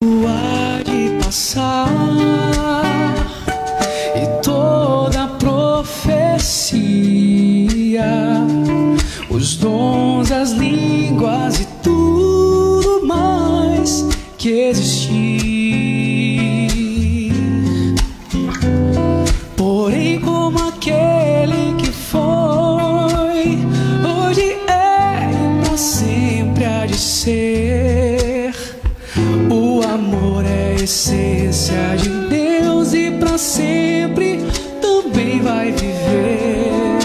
há de passar, e toda profecia, os dons, as línguas e tudo mais que existir. Porém, como aquele que foi, hoje é e pra sempre há de ser. O amor é a essência de Deus e pra sempre também vai viver.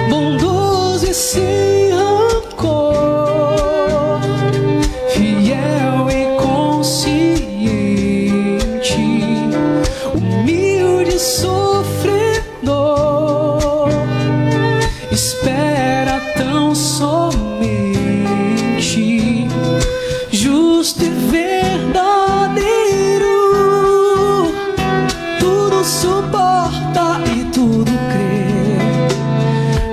Bondoso e sem rancor, fiel e consciente, humilde e sofredor, espera tão somente, justo e verdadeiro, tudo suporta e tudo crê.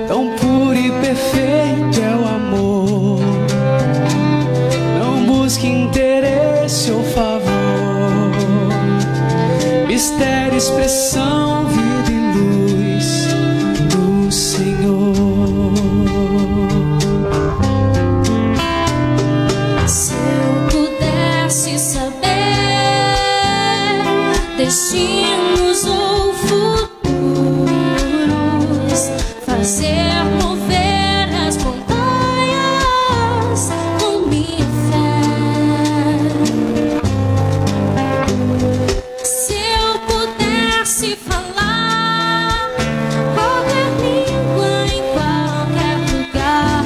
Tão puro e perfeito é o amor, não busque interesse ou favor. Mistério, expressão, vida e luz do Senhor. Se eu pudesse saber destinos ou futuros, fazer mover as montanhas com minha fé. Se eu pudesse falar qualquer língua em qualquer lugar,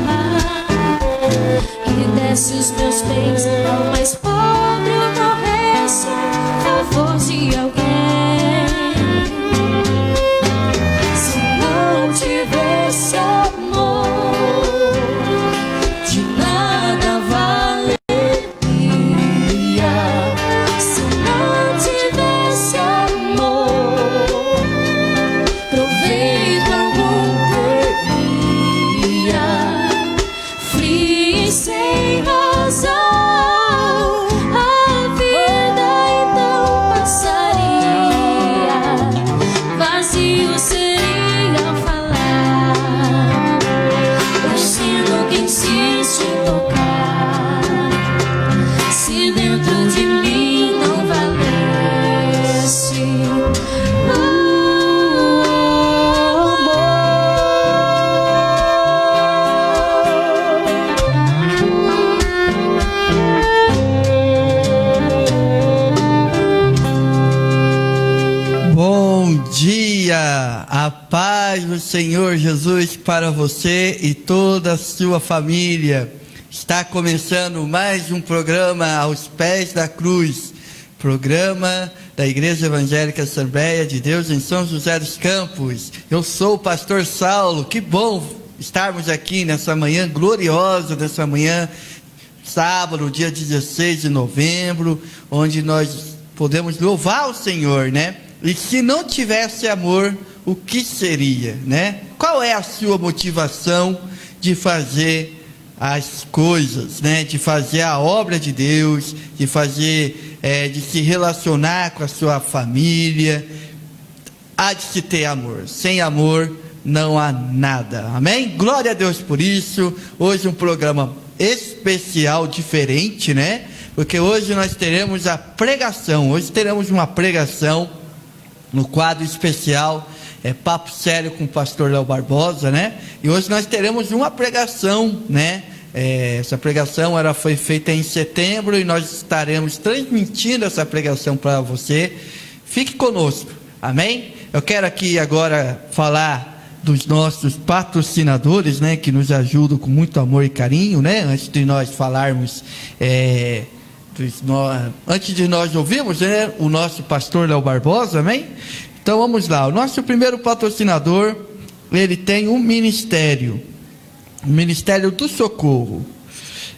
e desse os meus bens ao mais pobre, eu morresse em favor de alguém. Se não tivesse amor, de nada valeria. Se não tivesse amor, proveito algum teria. Frio e sem razão, a vida então passaria. Vazio seria falar, o sino que insiste em tocar. Se dentro de mim não valesse o Bom dia, a paz do Senhor Jesus para você e toda a sua família. Está começando mais um programa Aos Pés da Cruz, programa da Igreja Evangélica Assembleia de Deus em São José dos Campos. Eu sou o pastor Saulo. Que bom estarmos aqui nessa manhã gloriosa, nessa manhã sábado, dia 16 de novembro, onde nós podemos louvar o Senhor, né? E se não tivesse amor, o que seria, né? Qual é a sua motivação de fazer as coisas, né? De fazer a obra de Deus, de fazer, de se relacionar com a sua família? Há de se ter amor. Sem amor não há nada. Amém? Glória a Deus por isso. Hoje um programa especial, diferente, né? Porque hoje nós teremos a pregação. Hoje teremos uma pregação no quadro especial, Papo Sério com o pastor Léo Barbosa, né? E hoje nós teremos uma pregação, né? Essa pregação foi feita em setembro e nós estaremos transmitindo essa pregação para você. Fique conosco, amém? Eu quero aqui agora falar dos nossos patrocinadores, né? Que nos ajudam com muito amor e carinho, né? Antes de nós falarmos, antes de nós ouvirmos, né, o nosso pastor Léo Barbosa, amém? Então vamos lá. O nosso primeiro patrocinador, ele tem um ministério, o Ministério do Socorro.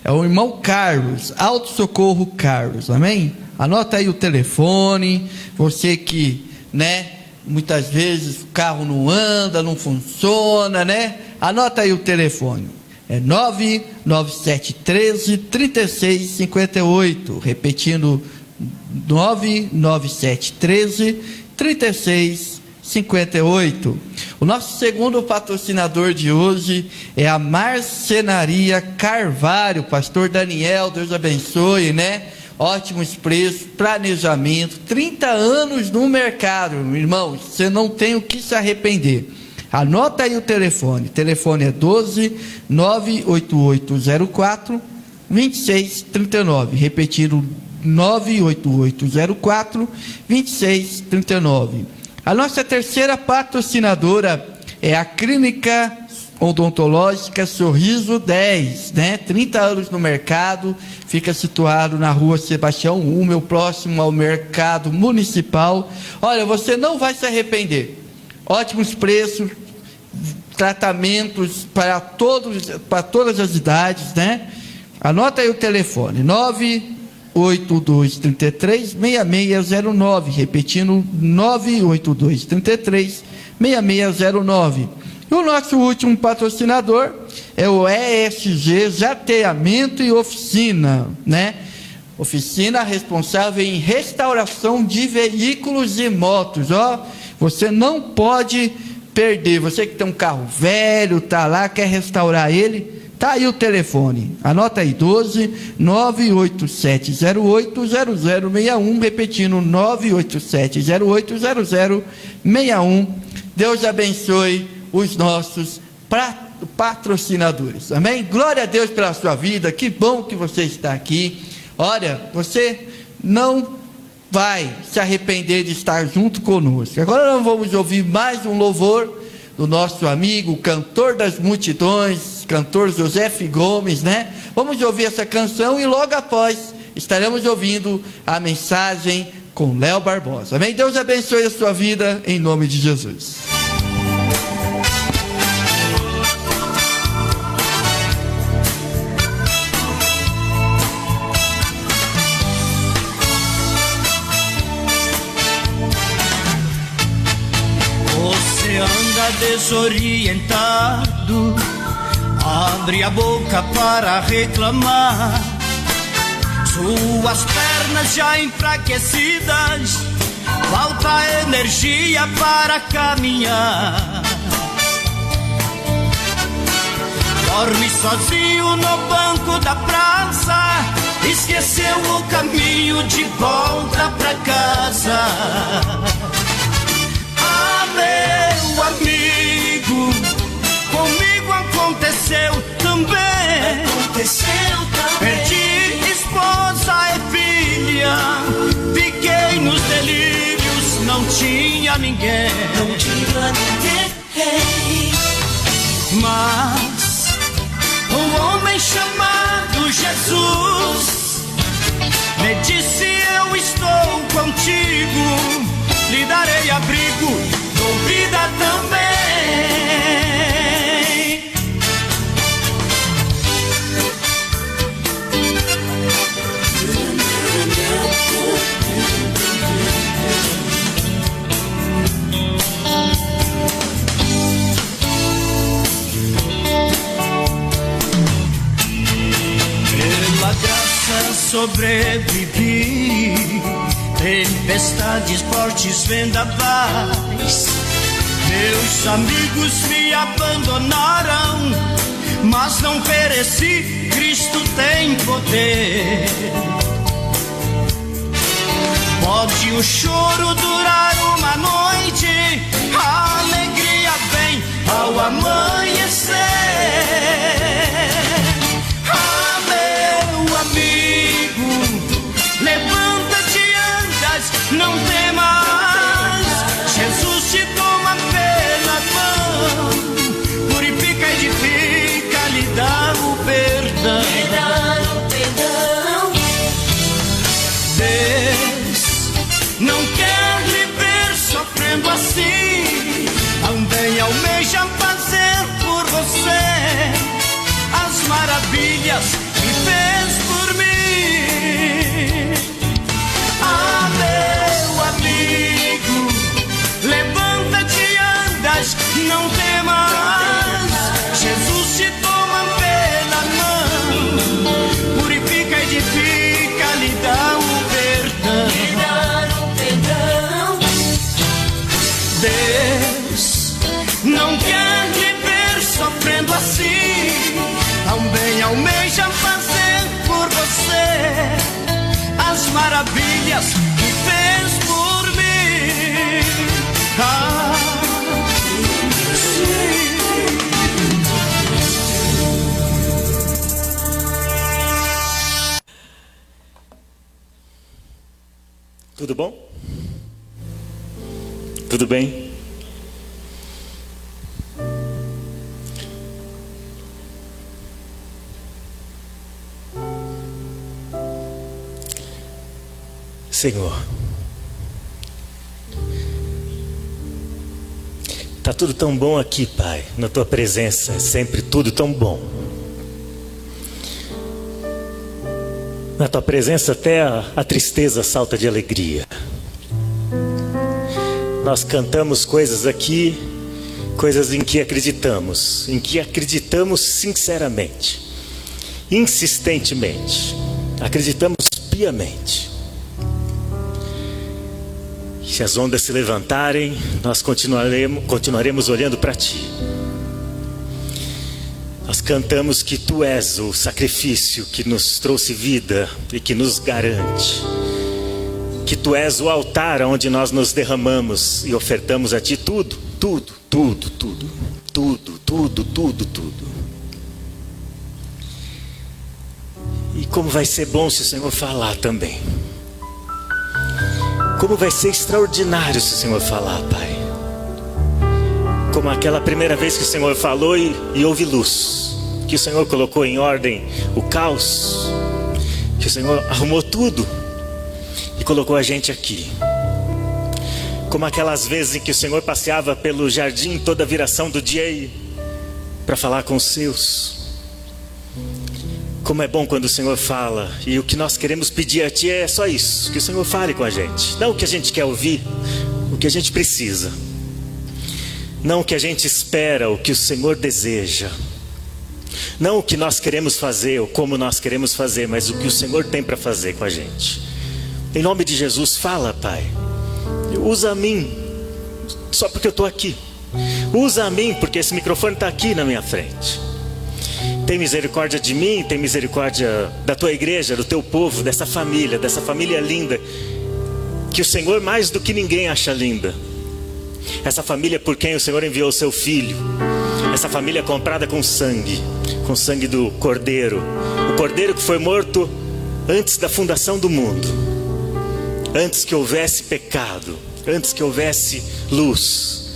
É o irmão Carlos, Alto Socorro Carlos, amém? Anota aí o telefone. Você que, né, muitas vezes o carro não anda, não funciona, né? Anota aí o telefone. É 99713-3658. Repetindo, 99713-3658. O nosso segundo patrocinador de hoje é a Marcenaria Carvalho. Pastor Daniel, Deus abençoe, né? Ótimos preços, planejamento, 30 anos no mercado, irmão, você não tem o que se arrepender. Anota aí o telefone. O telefone é 12-98804-2639. Repetindo, 98804-2639. A nossa terceira patrocinadora é a Clínica Odontológica Sorriso 10, né? 30 anos no mercado, fica situado na rua Sebastião Hummel, próximo ao mercado municipal. Olha, você não vai se arrepender. Ótimos preços, tratamentos para todas as idades, né? Anota aí o telefone, 98233-6609, repetindo, 98233-6609. E o nosso último patrocinador é o ESG Jateamento e Oficina, né? Oficina responsável em restauração de veículos e motos, ó. Você não pode perder. Você que tem um carro velho, tá lá, quer restaurar ele, tá aí o telefone. Anota aí, 12-98708-0061, repetindo, 98708-0061. Deus abençoe os nossos patrocinadores, amém? Glória a Deus pela sua vida, que bom que você está aqui. Olha, você não vai se arrepender de estar junto conosco. Agora nós vamos ouvir mais um louvor do nosso amigo, cantor das multidões, cantor José Gomes, né? Vamos ouvir essa canção e logo após estaremos ouvindo a mensagem com Léo Barbosa, amém? Deus abençoe a sua vida, em nome de Jesus. Desorientado, abre a boca para reclamar. Suas pernas já enfraquecidas, falta energia para caminhar. Dorme sozinho no banco da praça, esqueceu o caminho de volta pra casa. Meu amigo, comigo aconteceu também. Perdi esposa e filha, fiquei nos delírios, não tinha ninguém. Mas um homem chamado Jesus me disse: eu estou contigo, lhe darei abrigo, dou vida também. Pela graça sobrevivi, tempestades fortes, vendavais. Meus amigos me abandonaram, mas não pereci, Cristo tem poder. Pode o choro durar uma noite, a alegria vem ao amanhecer. Ah, meu amigo, levanta-te e andas, não temas. Jesus te toma pela mão, purifica, edifica, lhe dá o perdão. Deus não quer lhe ver sofrendo assim, também almeja fazer por você as maravilhas que fez por mim. Ah, meu amigo, levanta-te e andas, não temas. Jesus te toma pela Tudo bom? Tudo bem? Senhor, tá tudo tão bom aqui, Pai. Na Tua presença é sempre tudo tão bom. Na Tua presença até a tristeza salta de alegria. Nós cantamos coisas aqui, coisas em que acreditamos sinceramente, insistentemente, acreditamos piamente. Se as ondas se levantarem, nós continuaremos olhando para Ti. Nós cantamos que Tu és o sacrifício que nos trouxe vida e que nos garante. Que Tu és o altar onde nós nos derramamos e ofertamos a Ti tudo, tudo, tudo, tudo, tudo, tudo, tudo, tudo. E como vai ser bom se o Senhor falar também. Como vai ser extraordinário se o Senhor falar, Pai. Como aquela primeira vez que o Senhor falou e houve luz. Que o Senhor colocou em ordem o caos. Que o Senhor arrumou tudo e colocou a gente aqui. Como aquelas vezes em que o Senhor passeava pelo jardim toda a viração do dia para falar com os seus. Como é bom quando o Senhor fala. E o que nós queremos pedir a Ti é só isso. Que o Senhor fale com a gente. Não o que a gente quer ouvir, o que a gente precisa. Não o que a gente espera, o que o Senhor deseja. Não o que nós queremos fazer ou como nós queremos fazer, mas o que o Senhor tem para fazer com a gente. Em nome de Jesus, fala, Pai. Usa a mim, só porque eu estou aqui. Usa a mim, porque esse microfone está aqui na minha frente. Tem misericórdia de mim, tem misericórdia da Tua igreja, do Teu povo, dessa família linda, que o Senhor mais do que ninguém acha linda. Essa família por quem o Senhor enviou o Seu Filho. Essa família comprada com sangue do Cordeiro. O Cordeiro que foi morto antes da fundação do mundo. Antes que houvesse pecado, antes que houvesse luz,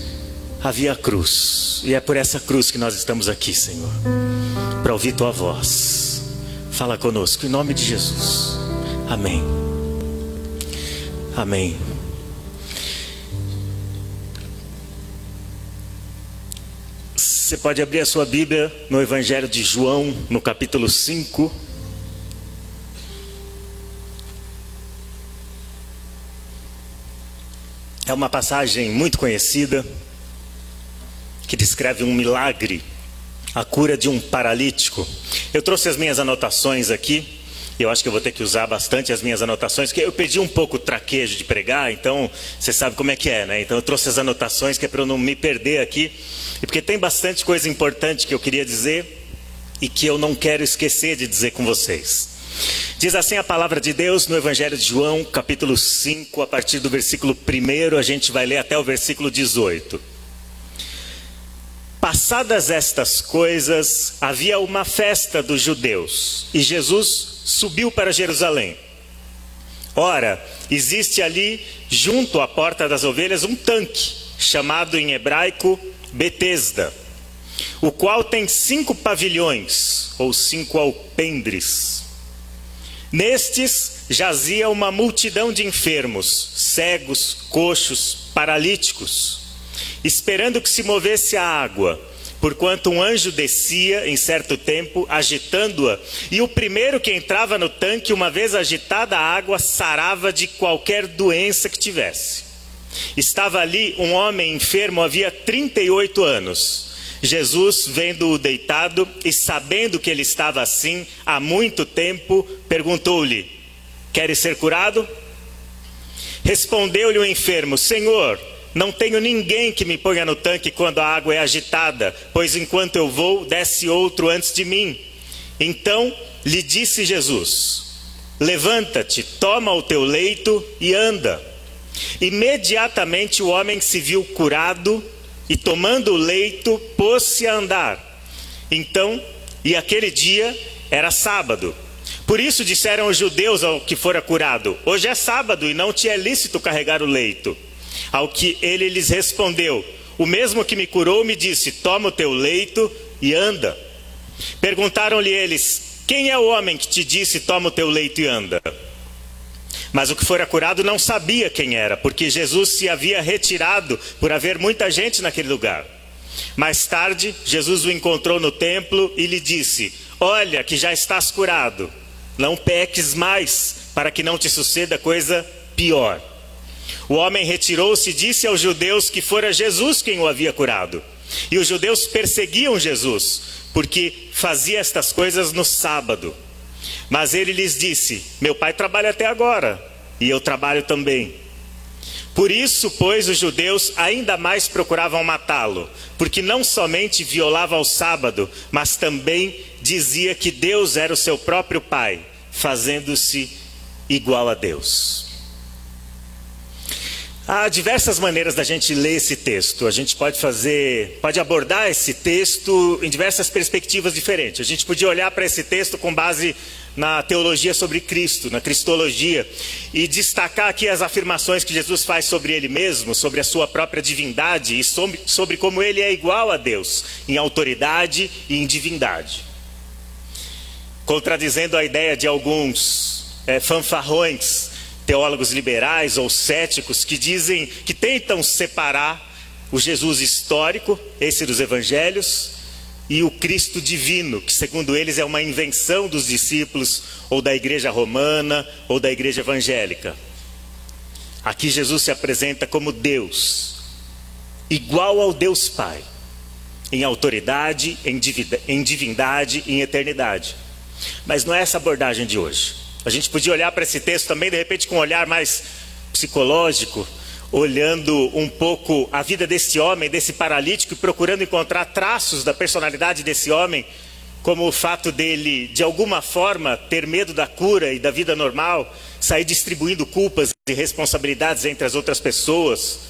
havia a cruz. E é por essa cruz que nós estamos aqui, Senhor. Para ouvir Tua voz. Fala conosco, em nome de Jesus. Amém. Amém. Você pode abrir a sua Bíblia no Evangelho de João, no capítulo 5. É uma passagem muito conhecida, que descreve um milagre, a cura de um paralítico. Eu trouxe as minhas anotações aqui. Eu acho que eu vou ter que usar bastante as minhas anotações, porque eu perdi um pouco o traquejo de pregar, então você sabe como é que é, né? Então eu trouxe as anotações que é para eu não me perder aqui. E porque tem bastante coisa importante que eu queria dizer e que eu não quero esquecer de dizer com vocês. Diz assim a palavra de Deus no Evangelho de João, capítulo 5, a partir do versículo 1, a gente vai ler até o versículo 18. Passadas estas coisas, havia uma festa dos judeus, e Jesus subiu para Jerusalém. Ora, existe ali, junto à porta das ovelhas, um tanque, chamado em hebraico Betesda, o qual tem 5 pavilhões, ou 5 alpendres. Nestes jazia uma multidão de enfermos, cegos, coxos, paralíticos, esperando que se movesse a água, porquanto um anjo descia em certo tempo, agitando-a, e o primeiro que entrava no tanque, uma vez agitada a água, sarava de qualquer doença que tivesse. Estava ali um homem enfermo havia 38 anos. Jesus, vendo-o deitado e sabendo que ele estava assim há muito tempo, perguntou-lhe: queres ser curado? Respondeu-lhe o enfermo: Senhor, não tenho ninguém que me ponha no tanque quando a água é agitada, pois enquanto eu vou, desce outro antes de mim. Então lhe disse Jesus: levanta-te, toma o teu leito e anda. Imediatamente o homem se viu curado e, tomando o leito, pôs-se a andar. Então, e aquele dia era sábado. Por isso disseram os judeus ao que fora curado: hoje é sábado e não te é lícito carregar o leito. Ao que ele lhes respondeu: o mesmo que me curou me disse: toma o teu leito e anda. Perguntaram-lhe eles: quem é o homem que te disse: toma o teu leito e anda? Mas o que fora curado não sabia quem era, porque Jesus se havia retirado por haver muita gente naquele lugar. Mais tarde, Jesus o encontrou no templo e lhe disse: olha que já estás curado, não peques mais, para que não te suceda coisa pior. O homem retirou-se e disse aos judeus que fora Jesus quem o havia curado. E os judeus perseguiam Jesus, porque fazia estas coisas no sábado. Mas ele lhes disse: meu pai trabalha até agora, e eu trabalho também. Por isso, pois, os judeus ainda mais procuravam matá-lo, porque não somente violava o sábado, mas também dizia que Deus era o seu próprio pai, fazendo-se igual a Deus. Há diversas maneiras da gente ler esse texto. A gente pode abordar esse texto em diversas perspectivas diferentes. A gente podia olhar para esse texto com base na teologia sobre Cristo, na cristologia, e destacar aqui as afirmações que Jesus faz sobre ele mesmo, sobre a sua própria divindade e sobre como ele é igual a Deus em autoridade e em divindade, contradizendo a ideia de alguns fanfarrões, teólogos liberais ou céticos que tentam separar o Jesus histórico, esse dos evangelhos, e o Cristo divino, que segundo eles é uma invenção dos discípulos ou da igreja romana ou da igreja evangélica. Aqui Jesus se apresenta como Deus, igual ao Deus Pai, em autoridade, em divindade e em eternidade. Mas não é essa a abordagem de hoje. A gente podia olhar para esse texto também, de repente, com um olhar mais psicológico, olhando um pouco a vida desse homem, desse paralítico, e procurando encontrar traços da personalidade desse homem, como o fato dele, de alguma forma, ter medo da cura e da vida normal, sair distribuindo culpas e responsabilidades entre as outras pessoas.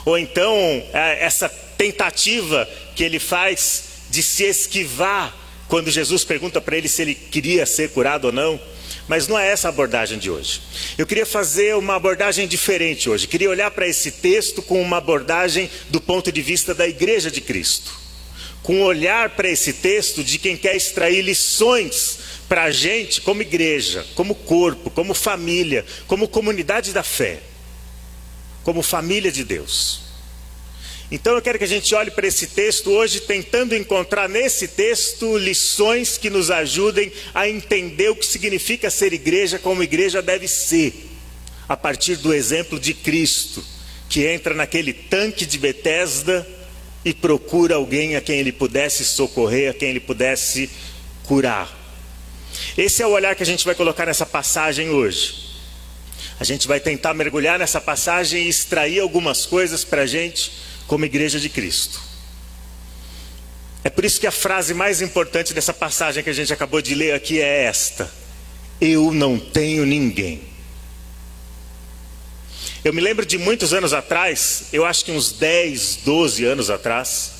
Ou então, essa tentativa que ele faz de se esquivar quando Jesus pergunta para ele se ele queria ser curado ou não. Mas não é essa a abordagem de hoje. Eu queria fazer uma abordagem diferente hoje. Queria olhar para esse texto com uma abordagem do ponto de vista da Igreja de Cristo. Com um olhar para esse texto de quem quer extrair lições para a gente como igreja, como corpo, como família, como comunidade da fé, como família de Deus. Então eu quero que a gente olhe para esse texto hoje, tentando encontrar nesse texto lições que nos ajudem a entender o que significa ser igreja como igreja deve ser, a partir do exemplo de Cristo, que entra naquele tanque de Betesda e procura alguém a quem ele pudesse socorrer, a quem ele pudesse curar. Esse é o olhar que a gente vai colocar nessa passagem hoje. A gente vai tentar mergulhar nessa passagem e extrair algumas coisas para a gente como igreja de Cristo. É por isso que a frase mais importante dessa passagem que a gente acabou de ler aqui é esta: eu não tenho ninguém. Eu me lembro de muitos anos atrás, eu acho que uns 10, 12 anos atrás,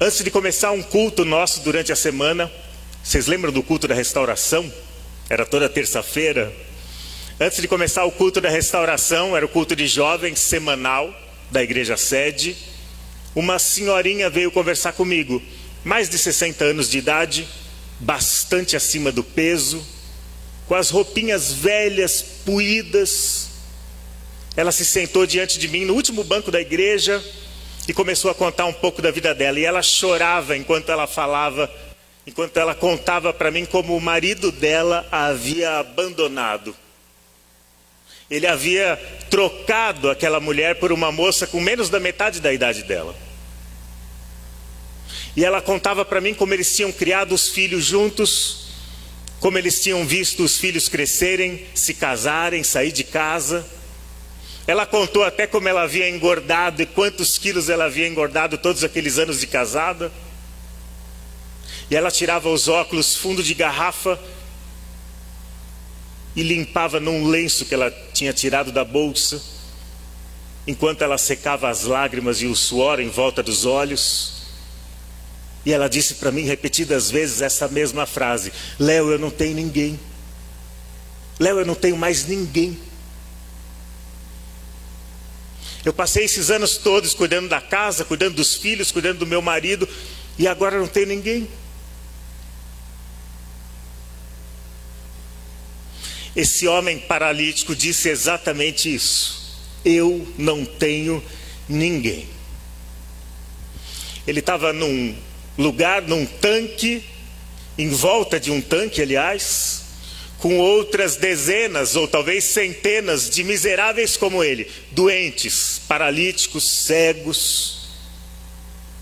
antes de começar um culto nosso durante a semana, vocês lembram do culto da restauração? Era toda terça-feira. Antes de começar o culto da restauração, era o culto de jovens semanal da igreja sede. Uma senhorinha veio conversar comigo, mais de 60 anos de idade, bastante acima do peso, com as roupinhas velhas, puídas. Ela se sentou diante de mim no último banco da igreja e começou a contar um pouco da vida dela. E ela chorava enquanto ela falava, enquanto ela contava para mim como o marido dela a havia abandonado. Ele havia trocado aquela mulher por uma moça com menos da metade da idade dela. E ela contava para mim como eles tinham criado os filhos juntos, como eles tinham visto os filhos crescerem, se casarem, sair de casa. Ela contou até como ela havia engordado e quantos quilos ela havia engordado todos aqueles anos de casada. E ela tirava os óculos fundo de garrafa e limpava num lenço que ela tinha tirado da bolsa, enquanto ela secava as lágrimas e o suor em volta dos olhos. E ela disse para mim repetidas vezes essa mesma frase: Léo, eu não tenho ninguém. Léo, eu não tenho mais ninguém. Eu passei esses anos todos cuidando da casa, cuidando dos filhos, cuidando do meu marido, e agora eu não tenho ninguém. Esse homem paralítico disse exatamente isso: eu não tenho ninguém. Ele estava num lugar, num tanque, em volta de um tanque, aliás, com outras dezenas ou talvez centenas de miseráveis como ele, doentes, paralíticos, cegos,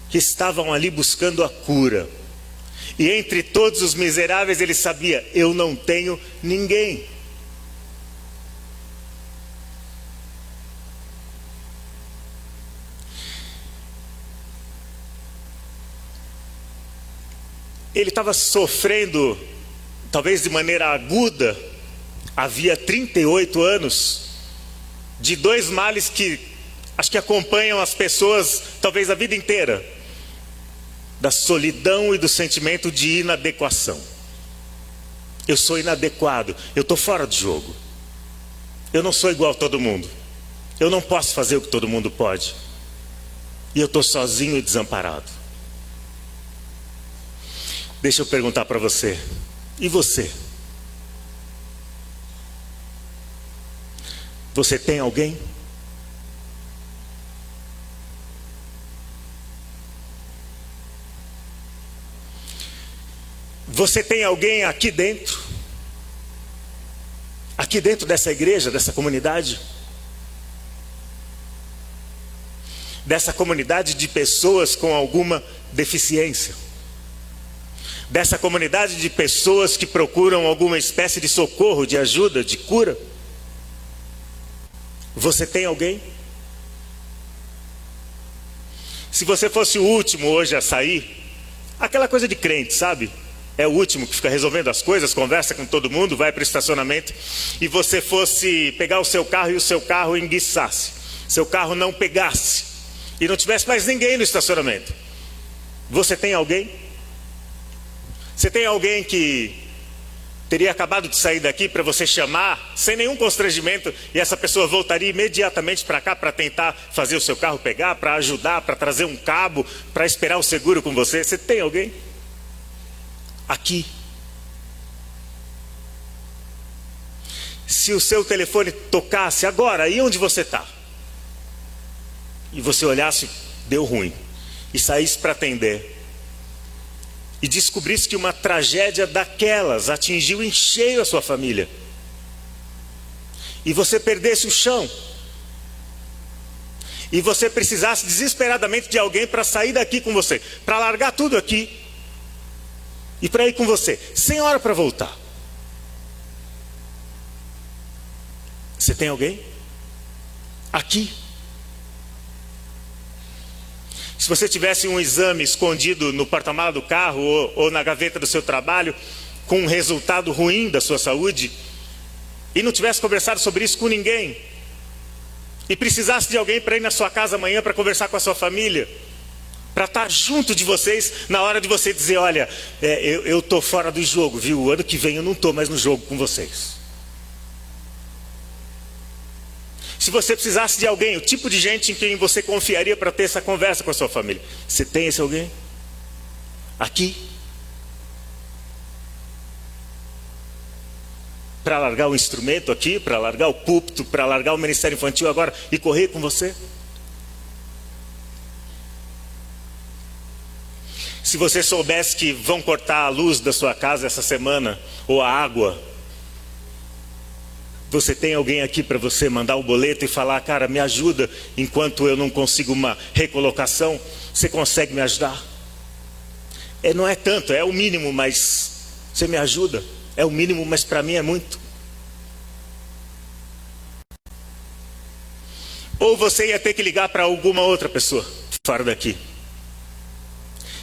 que estavam ali buscando a cura. E entre todos os miseráveis ele sabia: eu não tenho ninguém. Ele estava sofrendo, talvez de maneira aguda, havia 38 anos, de dois males que acho que acompanham as pessoas talvez a vida inteira: da solidão e do sentimento de inadequação. Eu sou inadequado, eu estou fora do jogo, eu não sou igual a todo mundo, eu não posso fazer o que todo mundo pode, e eu estou sozinho e desamparado. Deixa eu perguntar para você: e você? Você tem alguém? Você tem alguém aqui dentro? Aqui dentro dessa igreja, dessa comunidade? Dessa comunidade de pessoas com alguma deficiência? Dessa comunidade de pessoas que procuram alguma espécie de socorro, de ajuda, de cura? Você tem alguém? Se você fosse o último hoje a sair, aquela coisa de crente, sabe? É o último que fica resolvendo as coisas, conversa com todo mundo, vai para o estacionamento, e você fosse pegar o seu carro e o seu carro enguiçasse, seu carro não pegasse, e não tivesse mais ninguém no estacionamento, você tem alguém? Você tem alguém que teria acabado de sair daqui para você chamar, sem nenhum constrangimento, e essa pessoa voltaria imediatamente para cá para tentar fazer o seu carro pegar, para ajudar, para trazer um cabo, para esperar o seguro com você? Você tem alguém? Aqui. Se o seu telefone tocasse agora, aí onde você está, e você olhasse, deu ruim, e saísse para atender, e descobrisse que uma tragédia daquelas atingiu em cheio a sua família, e você perdesse o chão, e você precisasse desesperadamente de alguém para sair daqui com você, para largar tudo aqui e para ir com você, sem hora para voltar, você tem alguém? Aqui. Se você tivesse um exame escondido no porta-malas do carro ou na gaveta do seu trabalho, com um resultado ruim da sua saúde, e não tivesse conversado sobre isso com ninguém, e precisasse de alguém para ir na sua casa amanhã para conversar com a sua família, para estar junto de vocês na hora de você dizer: olha, eu estou fora do jogo, viu? O ano que vem eu não estou mais no jogo com vocês. Se você precisasse de alguém, o tipo de gente em quem você confiaria para ter essa conversa com a sua família, você tem esse alguém? Aqui? Para largar o instrumento aqui, para largar o púlpito, para largar o ministério infantil agora e correr com você? Se você soubesse que vão cortar a luz da sua casa essa semana, ou a água, você tem alguém aqui para você mandar o boleto e falar: cara, me ajuda enquanto eu não consigo uma recolocação, você consegue me ajudar? Não é tanto, é o mínimo, mas você me ajuda? É o mínimo, mas para mim é muito. Ou você ia ter que ligar para alguma outra pessoa fora daqui.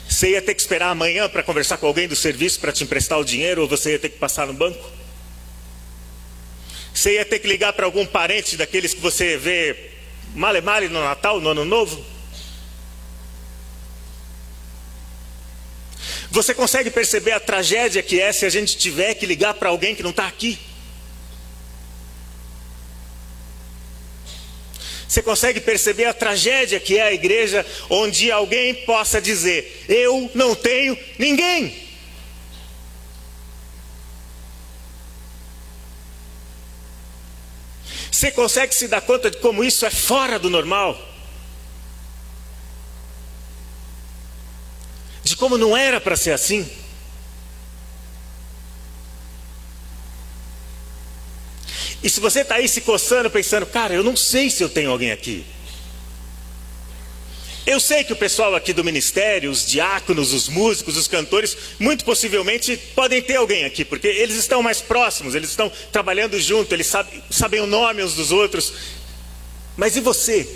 Você ia ter que esperar amanhã para conversar com alguém do serviço para te emprestar o dinheiro, ou você ia ter que passar no banco? Você ia ter que ligar para algum parente daqueles que você vê male no Natal, no Ano Novo? Você consegue perceber a tragédia que é se a gente tiver que ligar para alguém que não está aqui? Você consegue perceber a tragédia que é a igreja onde alguém possa dizer: eu não tenho ninguém? Você consegue se dar conta de como isso é fora do normal? De como não era para ser assim? E se você está aí se coçando, pensando: cara, eu não sei se eu tenho alguém aqui. Eu sei que o pessoal aqui do ministério, os diáconos, os músicos, os cantores, muito possivelmente podem ter alguém aqui, porque eles estão mais próximos, eles estão trabalhando junto, eles sabem o nome uns dos outros. Mas e você?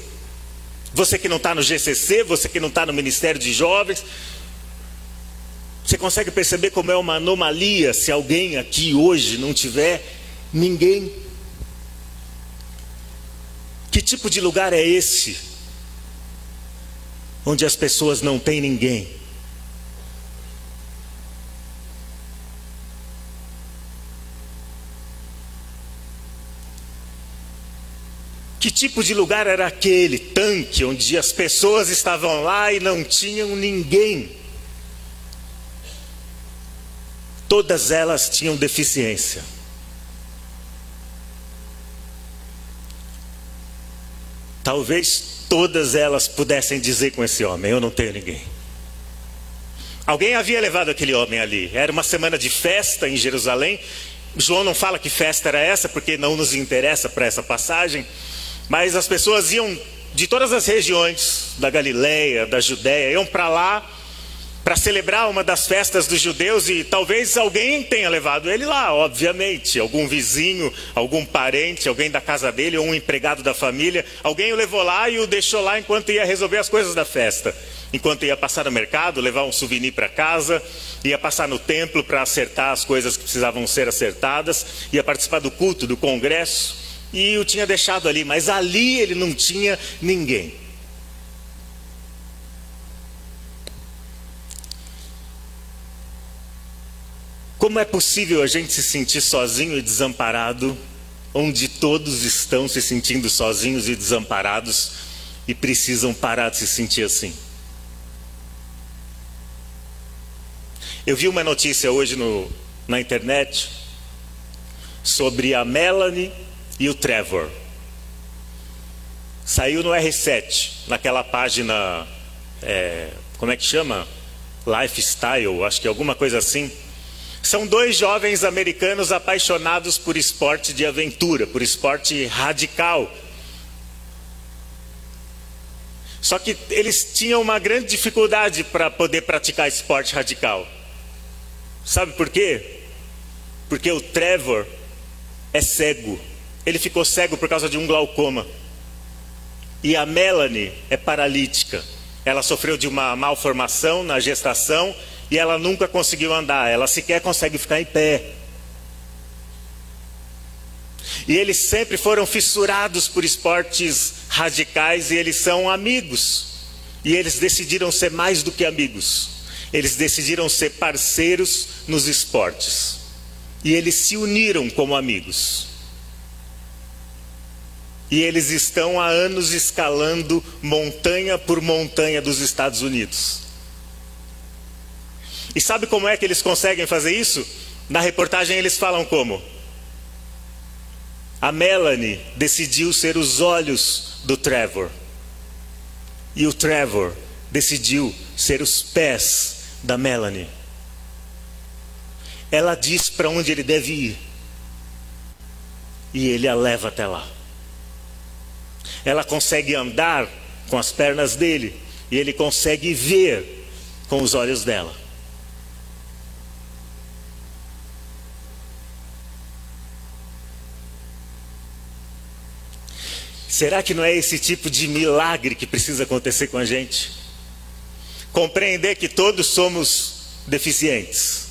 Você que não está no GCC, você que não está no Ministério de Jovens, você consegue perceber como é uma anomalia se alguém aqui hoje não tiver ninguém? Que tipo de lugar é esse, onde as pessoas não têm ninguém? Que tipo de lugar era aquele tanque onde as pessoas estavam lá e não tinham ninguém? Todas elas tinham deficiência. Talvez todas elas pudessem dizer com esse homem: eu não tenho ninguém. Alguém havia levado aquele homem ali. Era uma semana de festa em Jerusalém. João não fala que festa era essa, porque não nos interessa para essa passagem. Mas as pessoas iam de todas as regiões da Galileia, da Judéia, iam para lá para celebrar uma das festas dos judeus, e talvez alguém tenha levado ele lá, obviamente. Algum vizinho, algum parente, alguém da casa dele, ou um empregado da família. Alguém o levou lá e o deixou lá enquanto ia resolver as coisas da festa. Enquanto ia passar no mercado, levar um souvenir para casa, ia passar no templo para acertar as coisas que precisavam ser acertadas, ia participar do culto, do congresso, e o tinha deixado ali. Mas ali ele não tinha ninguém. Como é possível a gente se sentir sozinho e desamparado, onde todos estão se sentindo sozinhos e desamparados e precisam parar de se sentir assim? Eu vi uma notícia hoje na internet sobre a Melanie e o Trevor. Saiu no R7, naquela página, como é que chama? Lifestyle, acho que é alguma coisa assim. São dois jovens americanos apaixonados por esporte de aventura, por esporte radical. Só que eles tinham uma grande dificuldade para poder praticar esporte radical. Sabe por quê? Porque o Trevor é cego. Ele ficou cego por causa de um glaucoma. E a Melanie é paralítica. Ela sofreu de uma malformação na gestação e ela nunca conseguiu andar. Ela sequer consegue ficar em pé. E eles sempre foram fissurados por esportes radicais, e eles são amigos. E eles decidiram ser mais do que amigos. Eles decidiram ser parceiros nos esportes. E eles se uniram como amigos. E eles estão há anos escalando montanha por montanha dos Estados Unidos. E sabe como é que eles conseguem fazer isso? Na reportagem eles falam como: a Melanie decidiu ser os olhos do Trevor. E o Trevor decidiu ser os pés da Melanie. Ela diz para onde ele deve ir, e ele a leva até lá. Ela consegue andar com as pernas dele, e ele consegue ver com os olhos dela. Será que não é esse tipo de milagre que precisa acontecer com a gente? Compreender que todos somos deficientes,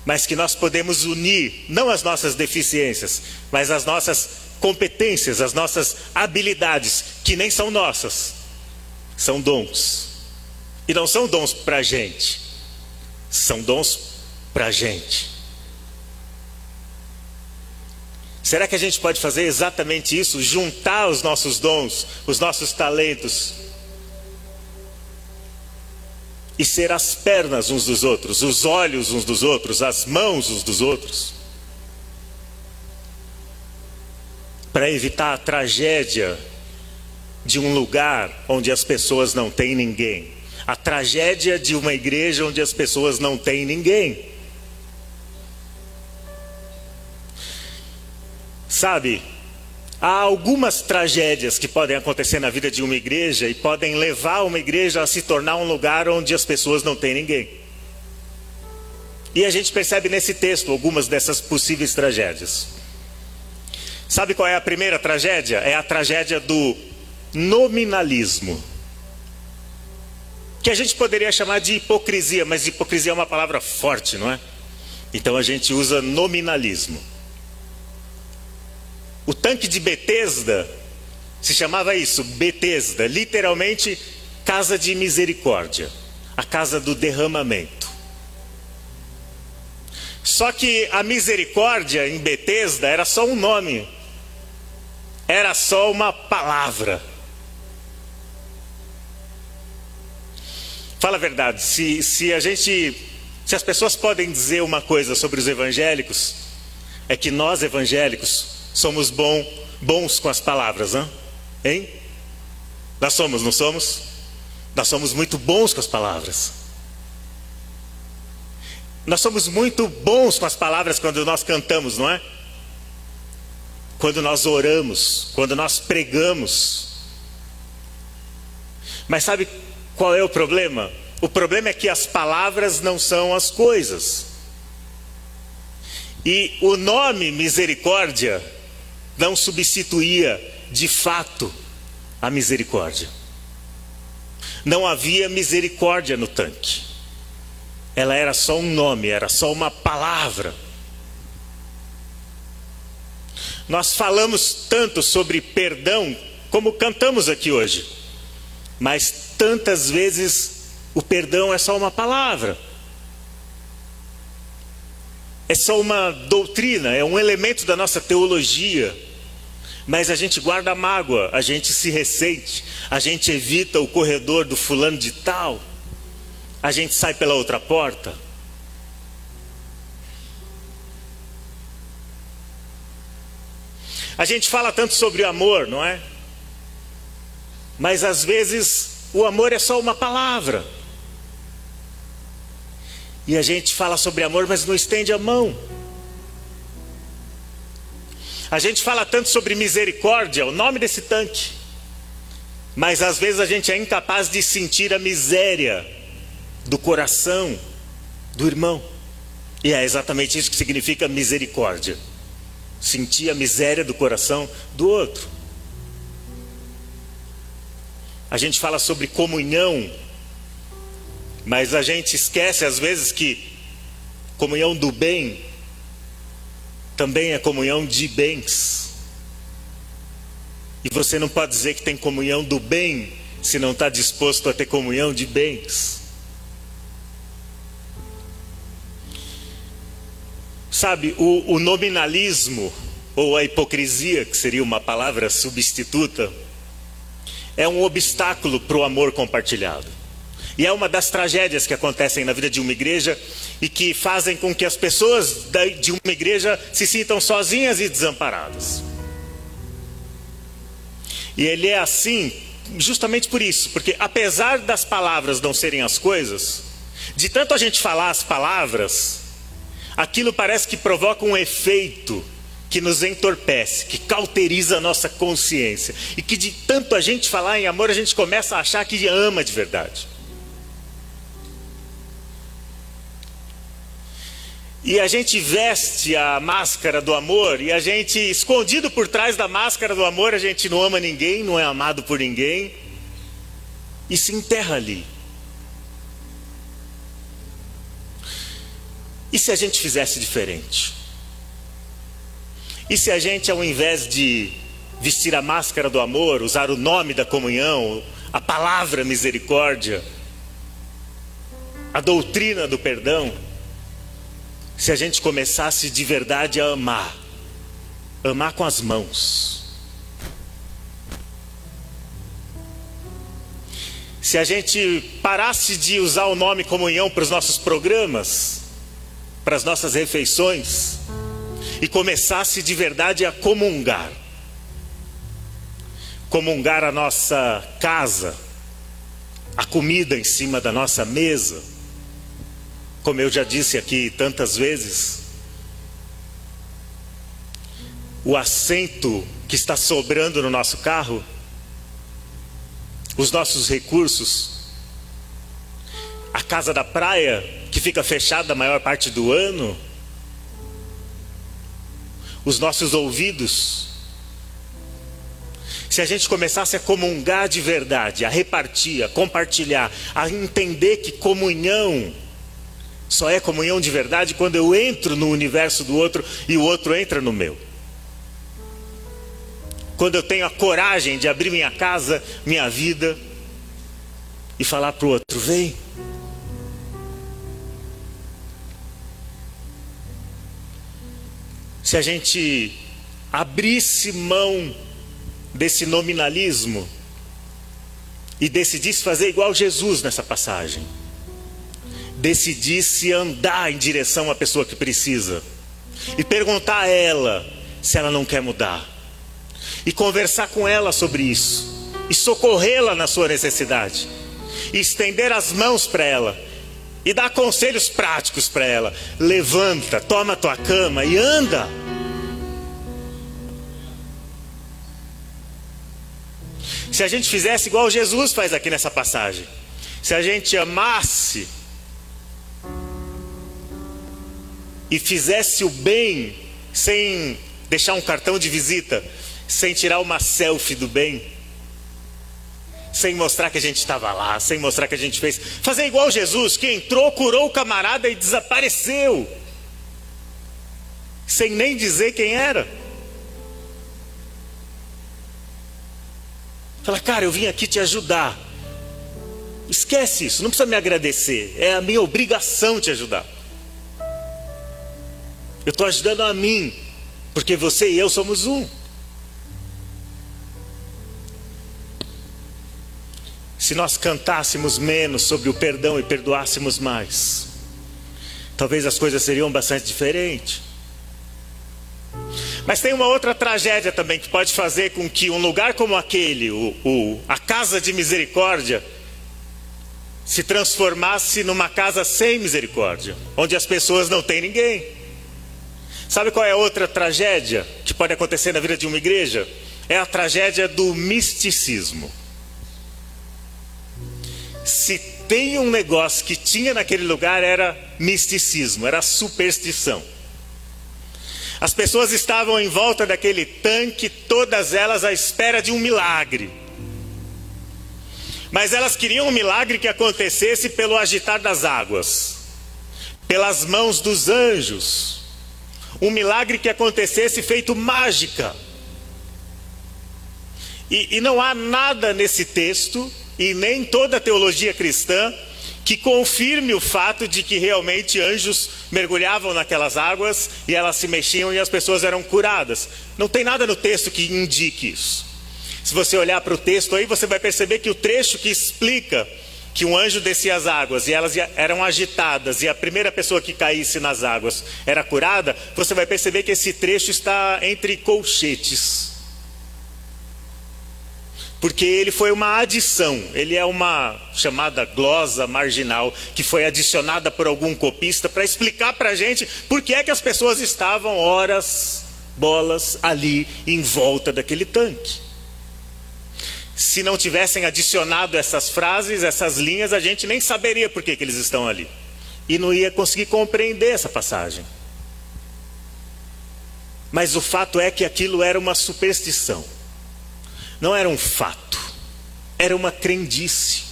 mas que nós podemos unir, não as nossas deficiências, mas as nossas competências, as nossas habilidades, que nem são nossas, são dons. E não são dons para a gente, são dons para a gente. Será que a gente pode fazer exatamente isso? Juntar os nossos dons, os nossos talentos, e ser as pernas uns dos outros, os olhos uns dos outros, as mãos uns dos outros, para evitar a tragédia de um lugar onde as pessoas não têm ninguém, a tragédia de uma igreja onde as pessoas não têm ninguém. Sabe, há algumas tragédias que podem acontecer na vida de uma igreja e podem levar uma igreja a se tornar um lugar onde as pessoas não têm ninguém. E a gente percebe nesse texto algumas dessas possíveis tragédias. Sabe qual é a primeira tragédia? É a tragédia do nominalismo, que a gente poderia chamar de hipocrisia, mas hipocrisia é uma palavra forte, não é? Então a gente usa nominalismo. O tanque de Betesda se chamava isso, Betesda, literalmente casa de misericórdia, a casa do derramamento. Só que a misericórdia em Betesda era só um nome, era só uma palavra. Fala a verdade, se as pessoas podem dizer uma coisa sobre os evangélicos, é que nós evangélicos somos bons com as palavras, hein? Nós somos, não somos? Nós somos muito bons com as palavras. Nós somos muito bons com as palavras quando nós cantamos, não é? Quando nós oramos, quando nós pregamos. Mas sabe qual é o problema? O problema é que as palavras não são as coisas. E o nome misericórdia não substituía de fato a misericórdia. Não havia misericórdia no tanque. Ela era só um nome, era só uma palavra. Nós falamos tanto sobre perdão, como cantamos aqui hoje, mas tantas vezes o perdão é só uma palavra, é só uma doutrina, é um elemento da nossa teologia. Mas a gente guarda a mágoa, a gente se ressente, a gente evita o corredor do fulano de tal, a gente sai pela outra porta. A gente fala tanto sobre o amor, não é? Mas às vezes o amor é só uma palavra. E a gente fala sobre amor, mas não estende a mão. A gente fala tanto sobre misericórdia, o nome desse tanque, mas às vezes a gente é incapaz de sentir a miséria do coração do irmão. E é exatamente isso que significa misericórdia: sentir a miséria do coração do outro. A gente fala sobre comunhão, mas a gente esquece às vezes que comunhão do bem também é comunhão de bens. E você não pode dizer que tem comunhão do bem se não está disposto a ter comunhão de bens. Sabe, o nominalismo, ou a hipocrisia, que seria uma palavra substituta, é um obstáculo para o amor compartilhado. E é uma das tragédias que acontecem na vida de uma igreja e que fazem com que as pessoas de uma igreja se sintam sozinhas e desamparadas. E ele é assim justamente por isso, porque apesar das palavras não serem as coisas, de tanto a gente falar as palavras, aquilo parece que provoca um efeito que nos entorpece, que cauteriza a nossa consciência, e que de tanto a gente falar em amor, a gente começa a achar que ama de verdade. E a gente veste a máscara do amor, e a gente, escondido por trás da máscara do amor, a gente não ama ninguém, não é amado por ninguém, e se enterra ali. E se a gente fizesse diferente? E se a gente, ao invés de vestir a máscara do amor, usar o nome da comunhão, a palavra misericórdia, a doutrina do perdão se a gente começasse de verdade a amar. Amar com as mãos. Se a gente parasse de usar o nome comunhão para os nossos programas, para as nossas refeições, e começasse de verdade a comungar. Comungar a nossa casa, a comida em cima da nossa mesa. Como eu já disse aqui tantas vezes, o assento que está sobrando no nosso carro, os nossos recursos, a casa da praia que fica fechada a maior parte do ano, os nossos ouvidos. Se a gente começasse a comungar de verdade, a repartir, a compartilhar, a entender que comunhão só é comunhão de verdade quando eu entro no universo do outro e o outro entra no meu. Quando eu tenho a coragem de abrir minha casa, minha vida e falar para o outro: vem. Se a gente abrisse mão desse nominalismo e decidisse fazer igual Jesus nessa passagem, decidisse andar em direção à pessoa que precisa e perguntar a ela se ela não quer mudar, e conversar com ela sobre isso, e socorrê-la na sua necessidade, e estender as mãos para ela, e dar conselhos práticos para ela. Levanta, toma a tua cama e anda. Se a gente fizesse igual Jesus faz aqui nessa passagem, se a gente amasse e fizesse o bem sem deixar um cartão de visita, sem tirar uma selfie do bem, sem mostrar que a gente estava lá, sem mostrar que a gente fez, fazer igual Jesus, que entrou, curou o camarada e desapareceu, sem nem dizer quem era. Fala: cara, eu vim aqui te ajudar. Esquece isso, não precisa me agradecer, é a minha obrigação te ajudar. Eu estou ajudando a mim, porque você e eu somos um. Se nós cantássemos menos sobre o perdão e perdoássemos mais, talvez as coisas seriam bastante diferentes. Mas tem uma outra tragédia também que pode fazer com que um lugar como aquele, a casa de misericórdia, se transformasse numa casa sem misericórdia, onde as pessoas não têm ninguém. Sabe qual é a outra tragédia que pode acontecer na vida de uma igreja? É a tragédia do misticismo. Se tem um negócio que tinha naquele lugar, era misticismo, era superstição. As pessoas estavam em volta daquele tanque, todas elas à espera de um milagre. Mas elas queriam um milagre que acontecesse pelo agitar das águas, pelas mãos dos anjos. Um milagre que acontecesse feito mágica. E não há nada nesse texto, e nem toda a teologia cristã, que confirme o fato de que realmente anjos mergulhavam naquelas águas e elas se mexiam e as pessoas eram curadas. Não tem nada no texto que indique isso. Se você olhar para o texto aí, você vai perceber que o trecho que explica que um anjo descia as águas e elas eram agitadas e a primeira pessoa que caísse nas águas era curada, você vai perceber que esse trecho está entre colchetes. Porque ele foi uma adição, ele é uma chamada glosa marginal, que foi adicionada por algum copista para explicar para a gente por que é que as pessoas estavam horas, bolas, ali em volta daquele tanque. Se não tivessem adicionado essas frases, essas linhas, a gente nem saberia por que eles estão ali. E não ia conseguir compreender essa passagem. Mas o fato é que aquilo era uma superstição. Não era um fato, era uma crendice.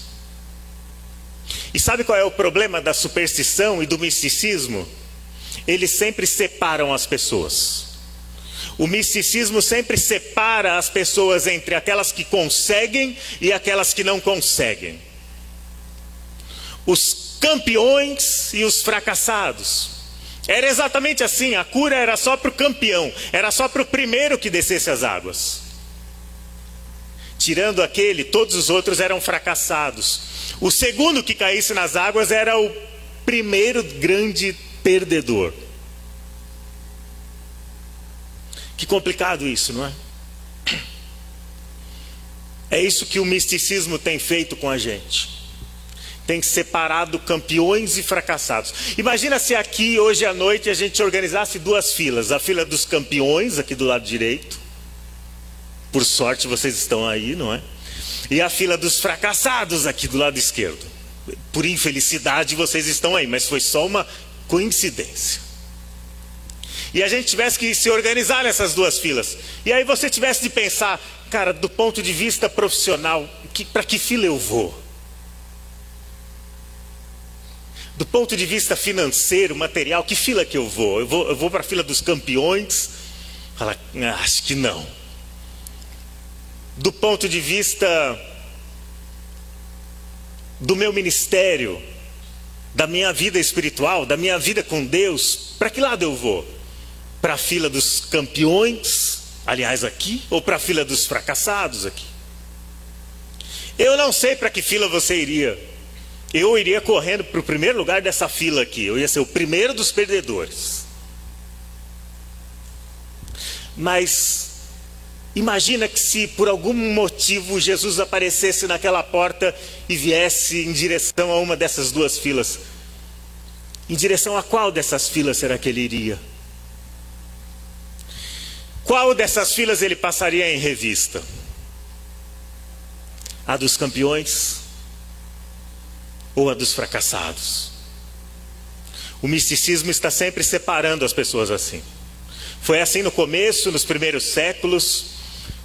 E sabe qual é o problema da superstição e do misticismo? Eles sempre separam as pessoas. O misticismo sempre separa as pessoas entre aquelas que conseguem e aquelas que não conseguem. Os campeões e os fracassados. Era exatamente assim, a cura era só para o campeão, era só para o primeiro que descesse as águas. Tirando aquele, todos os outros eram fracassados. O segundo que caísse nas águas era o primeiro grande perdedor. Que complicado isso, não é? É isso que o misticismo tem feito com a gente. Tem separado campeões e fracassados. Imagina se aqui, hoje à noite, a gente organizasse duas filas. A fila dos campeões, aqui do lado direito. Por sorte vocês estão aí, não é? E a fila dos fracassados, aqui do lado esquerdo. Por infelicidade vocês estão aí, mas foi só uma coincidência. E a gente tivesse que se organizar nessas duas filas. E aí você tivesse de pensar, cara, do ponto de vista profissional, para que fila eu vou? Do ponto de vista financeiro, material, que fila que eu vou? Eu vou para a fila dos campeões? Fala, acho que não. Do ponto de vista do meu ministério, da minha vida espiritual, da minha vida com Deus, para que lado eu vou? Para a fila dos campeões, aliás aqui, ou para a fila dos fracassados aqui? Eu não sei para que fila você iria. Eu iria correndo para o primeiro lugar dessa fila aqui. Eu ia ser o primeiro dos perdedores. Mas imagina que se por algum motivo Jesus aparecesse naquela porta e viesse em direção a uma dessas duas filas. Em direção a qual dessas filas será que ele iria? Qual dessas filas ele passaria em revista? A dos campeões ou a dos fracassados? O misticismo está sempre separando as pessoas assim. Foi assim no começo, nos primeiros séculos,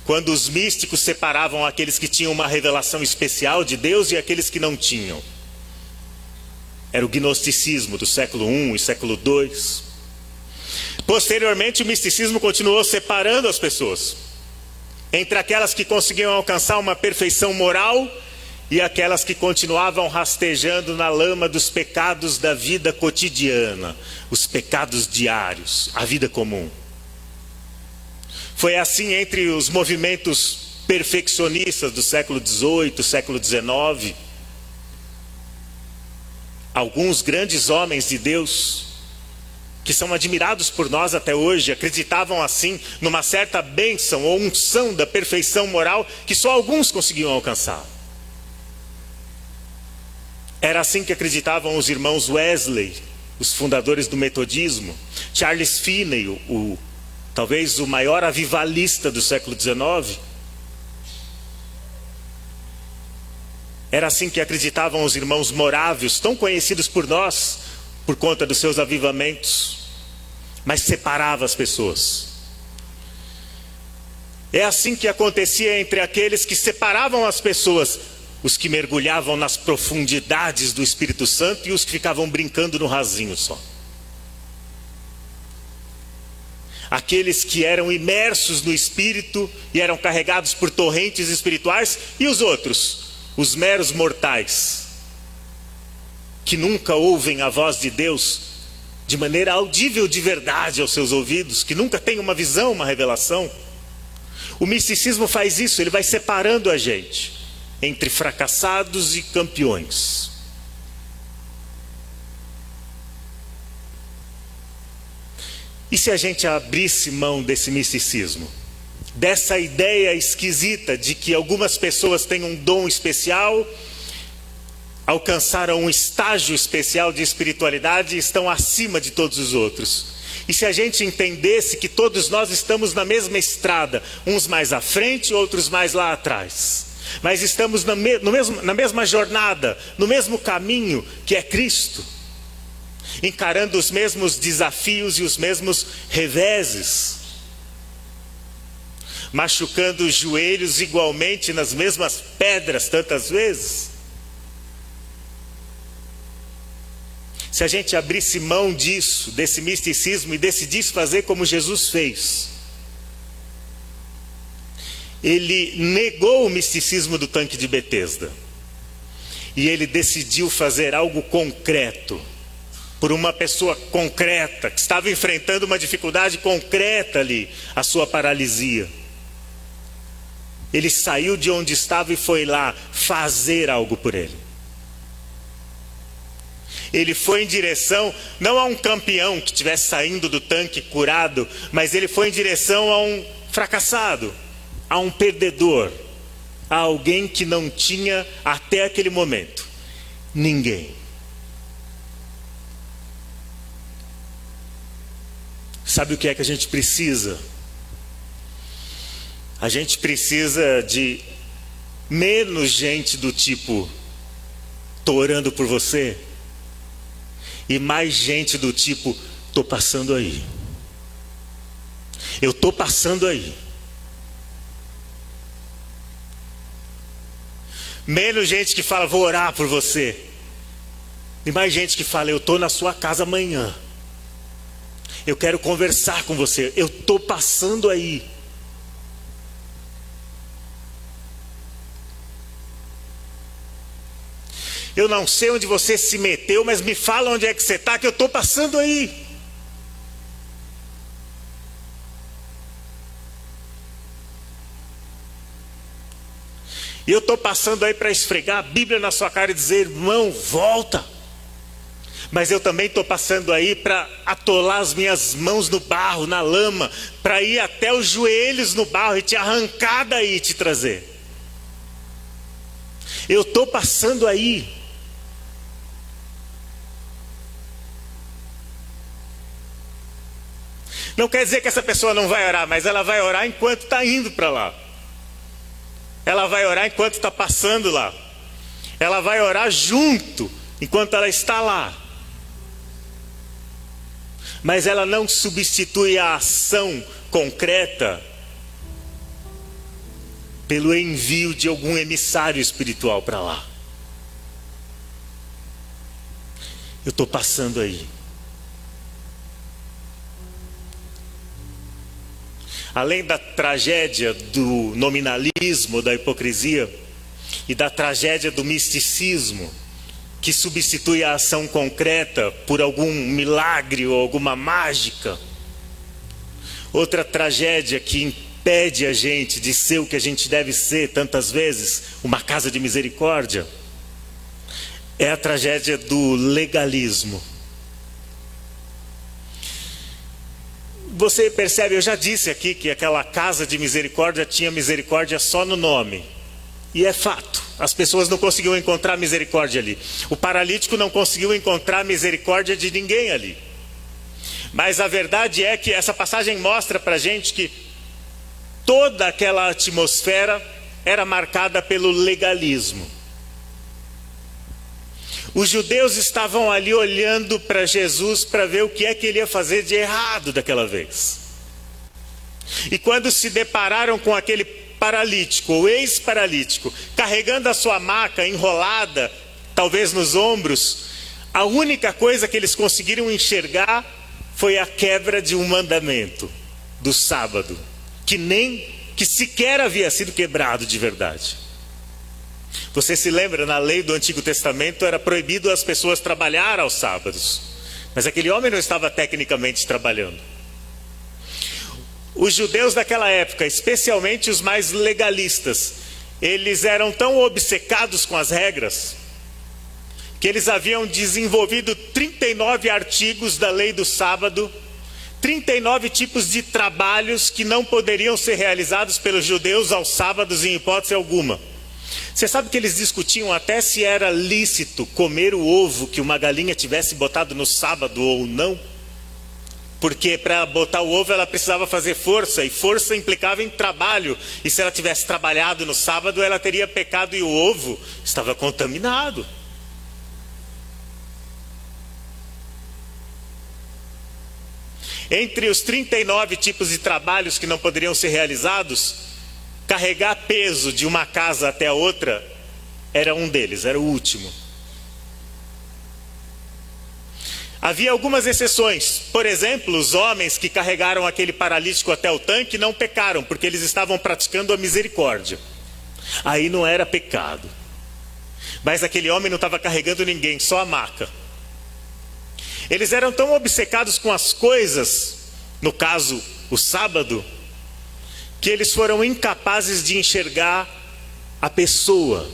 quando os místicos separavam aqueles que tinham uma revelação especial de Deus e aqueles que não tinham. Era o gnosticismo do século I e século II. Posteriormente, o misticismo continuou separando as pessoas entre aquelas que conseguiam alcançar uma perfeição moral e aquelas que continuavam rastejando na lama dos pecados da vida cotidiana, os pecados diários, a vida comum. Foi assim entre os movimentos perfeccionistas do século XVIII, século XIX. Alguns grandes homens de Deus, que são admirados por nós até hoje, acreditavam assim numa certa bênção ou unção da perfeição moral que só alguns conseguiam alcançar. Era assim que acreditavam os irmãos Wesley, os fundadores do metodismo, Charles Finney, talvez o maior avivalista do século XIX. Era assim que acreditavam os irmãos morávios, tão conhecidos por nós, por conta dos seus avivamentos, mas separava as pessoas. É assim que acontecia entre aqueles que separavam as pessoas, os que mergulhavam nas profundidades do Espírito Santo e os que ficavam brincando no rasinho só. Aqueles que eram imersos no Espírito e eram carregados por torrentes espirituais, e os outros, os meros mortais, que nunca ouvem a voz de Deus de maneira audível de verdade aos seus ouvidos, que nunca têm uma visão, uma revelação. O misticismo faz isso, ele vai separando a gente entre fracassados e campeões. E se a gente abrisse mão desse misticismo, dessa ideia esquisita de que algumas pessoas têm um dom especial, alcançaram um estágio especial de espiritualidade e estão acima de todos os outros? E se a gente entendesse que todos nós estamos na mesma estrada, uns mais à frente, outros mais lá atrás, mas estamos na mesma jornada, no mesmo caminho que é Cristo, encarando os mesmos desafios e os mesmos reveses, machucando os joelhos igualmente nas mesmas pedras tantas vezes. Se a gente abrisse mão disso, desse misticismo, e decidisse fazer como Jesus fez, ele negou o misticismo do tanque de Betesda. E ele decidiu fazer algo concreto, por uma pessoa concreta, que estava enfrentando uma dificuldade concreta ali, a sua paralisia. Ele saiu de onde estava e foi lá fazer algo por ele. Ele foi em direção, não a um campeão que estivesse saindo do tanque curado, mas ele foi em direção a um fracassado, a um perdedor, a alguém que não tinha até aquele momento ninguém. Sabe o que é que a gente precisa? A gente precisa de menos gente do tipo, tô orando por você, e mais gente do tipo, tô passando aí. Eu tô passando aí. Menos gente que fala, vou orar por você. E mais gente que fala, eu tô na sua casa amanhã. Eu quero conversar com você. Eu tô passando aí. Eu não sei onde você se meteu, mas me fala onde é que você está, que eu estou passando aí. E eu estou passando aí para esfregar a Bíblia na sua cara e dizer, irmão, volta. Mas eu também estou passando aí para atolar as minhas mãos no barro, na lama, para ir até os joelhos no barro e te arrancar daí e te trazer. Eu estou passando aí. Não quer dizer que essa pessoa não vai orar, mas ela vai orar enquanto está indo para lá. Ela vai orar enquanto está passando lá. Ela vai orar junto enquanto ela está lá. Mas ela não substitui a ação concreta pelo envio de algum emissário espiritual para lá. Eu estou passando aí. Além da tragédia do nominalismo, da hipocrisia, e da tragédia do misticismo, que substitui a ação concreta por algum milagre ou alguma mágica, outra tragédia que impede a gente de ser o que a gente deve ser tantas vezes, uma casa de misericórdia, é a tragédia do legalismo. Você percebe, eu já disse aqui que aquela casa de misericórdia tinha misericórdia só no nome. E é fato, as pessoas não conseguiam encontrar misericórdia ali. O paralítico não conseguiu encontrar misericórdia de ninguém ali. Mas a verdade é que essa passagem mostra pra gente que toda aquela atmosfera era marcada pelo legalismo. Os judeus estavam ali olhando para Jesus para ver o que é que ele ia fazer de errado daquela vez. E quando se depararam com aquele paralítico, ou ex-paralítico, carregando a sua maca enrolada, talvez nos ombros, a única coisa que eles conseguiram enxergar foi a quebra de um mandamento do sábado, que sequer havia sido quebrado de verdade. Você se lembra, na lei do Antigo Testamento era proibido as pessoas trabalhar aos sábados. Mas aquele homem não estava tecnicamente trabalhando. Os judeus daquela época, especialmente os mais legalistas, eles eram tão obcecados com as regras, que eles haviam desenvolvido 39 artigos da lei do sábado, 39 tipos de trabalhos que não poderiam ser realizados pelos judeus aos sábados em hipótese alguma. Você sabe que eles discutiam até se era lícito comer o ovo que uma galinha tivesse botado no sábado ou não? Porque para botar o ovo ela precisava fazer força, e força implicava em trabalho. E se ela tivesse trabalhado no sábado, ela teria pecado e o ovo estava contaminado. Entre os 39 tipos de trabalhos que não poderiam ser realizados, carregar peso de uma casa até a outra era um deles, era o último. Havia algumas exceções. Por exemplo, os homens que carregaram aquele paralítico até o tanque não pecaram, porque eles estavam praticando a misericórdia. Aí não era pecado. Mas aquele homem não estava carregando ninguém, só a maca. Eles eram tão obcecados com as coisas, no caso, o sábado, que eles foram incapazes de enxergar a pessoa,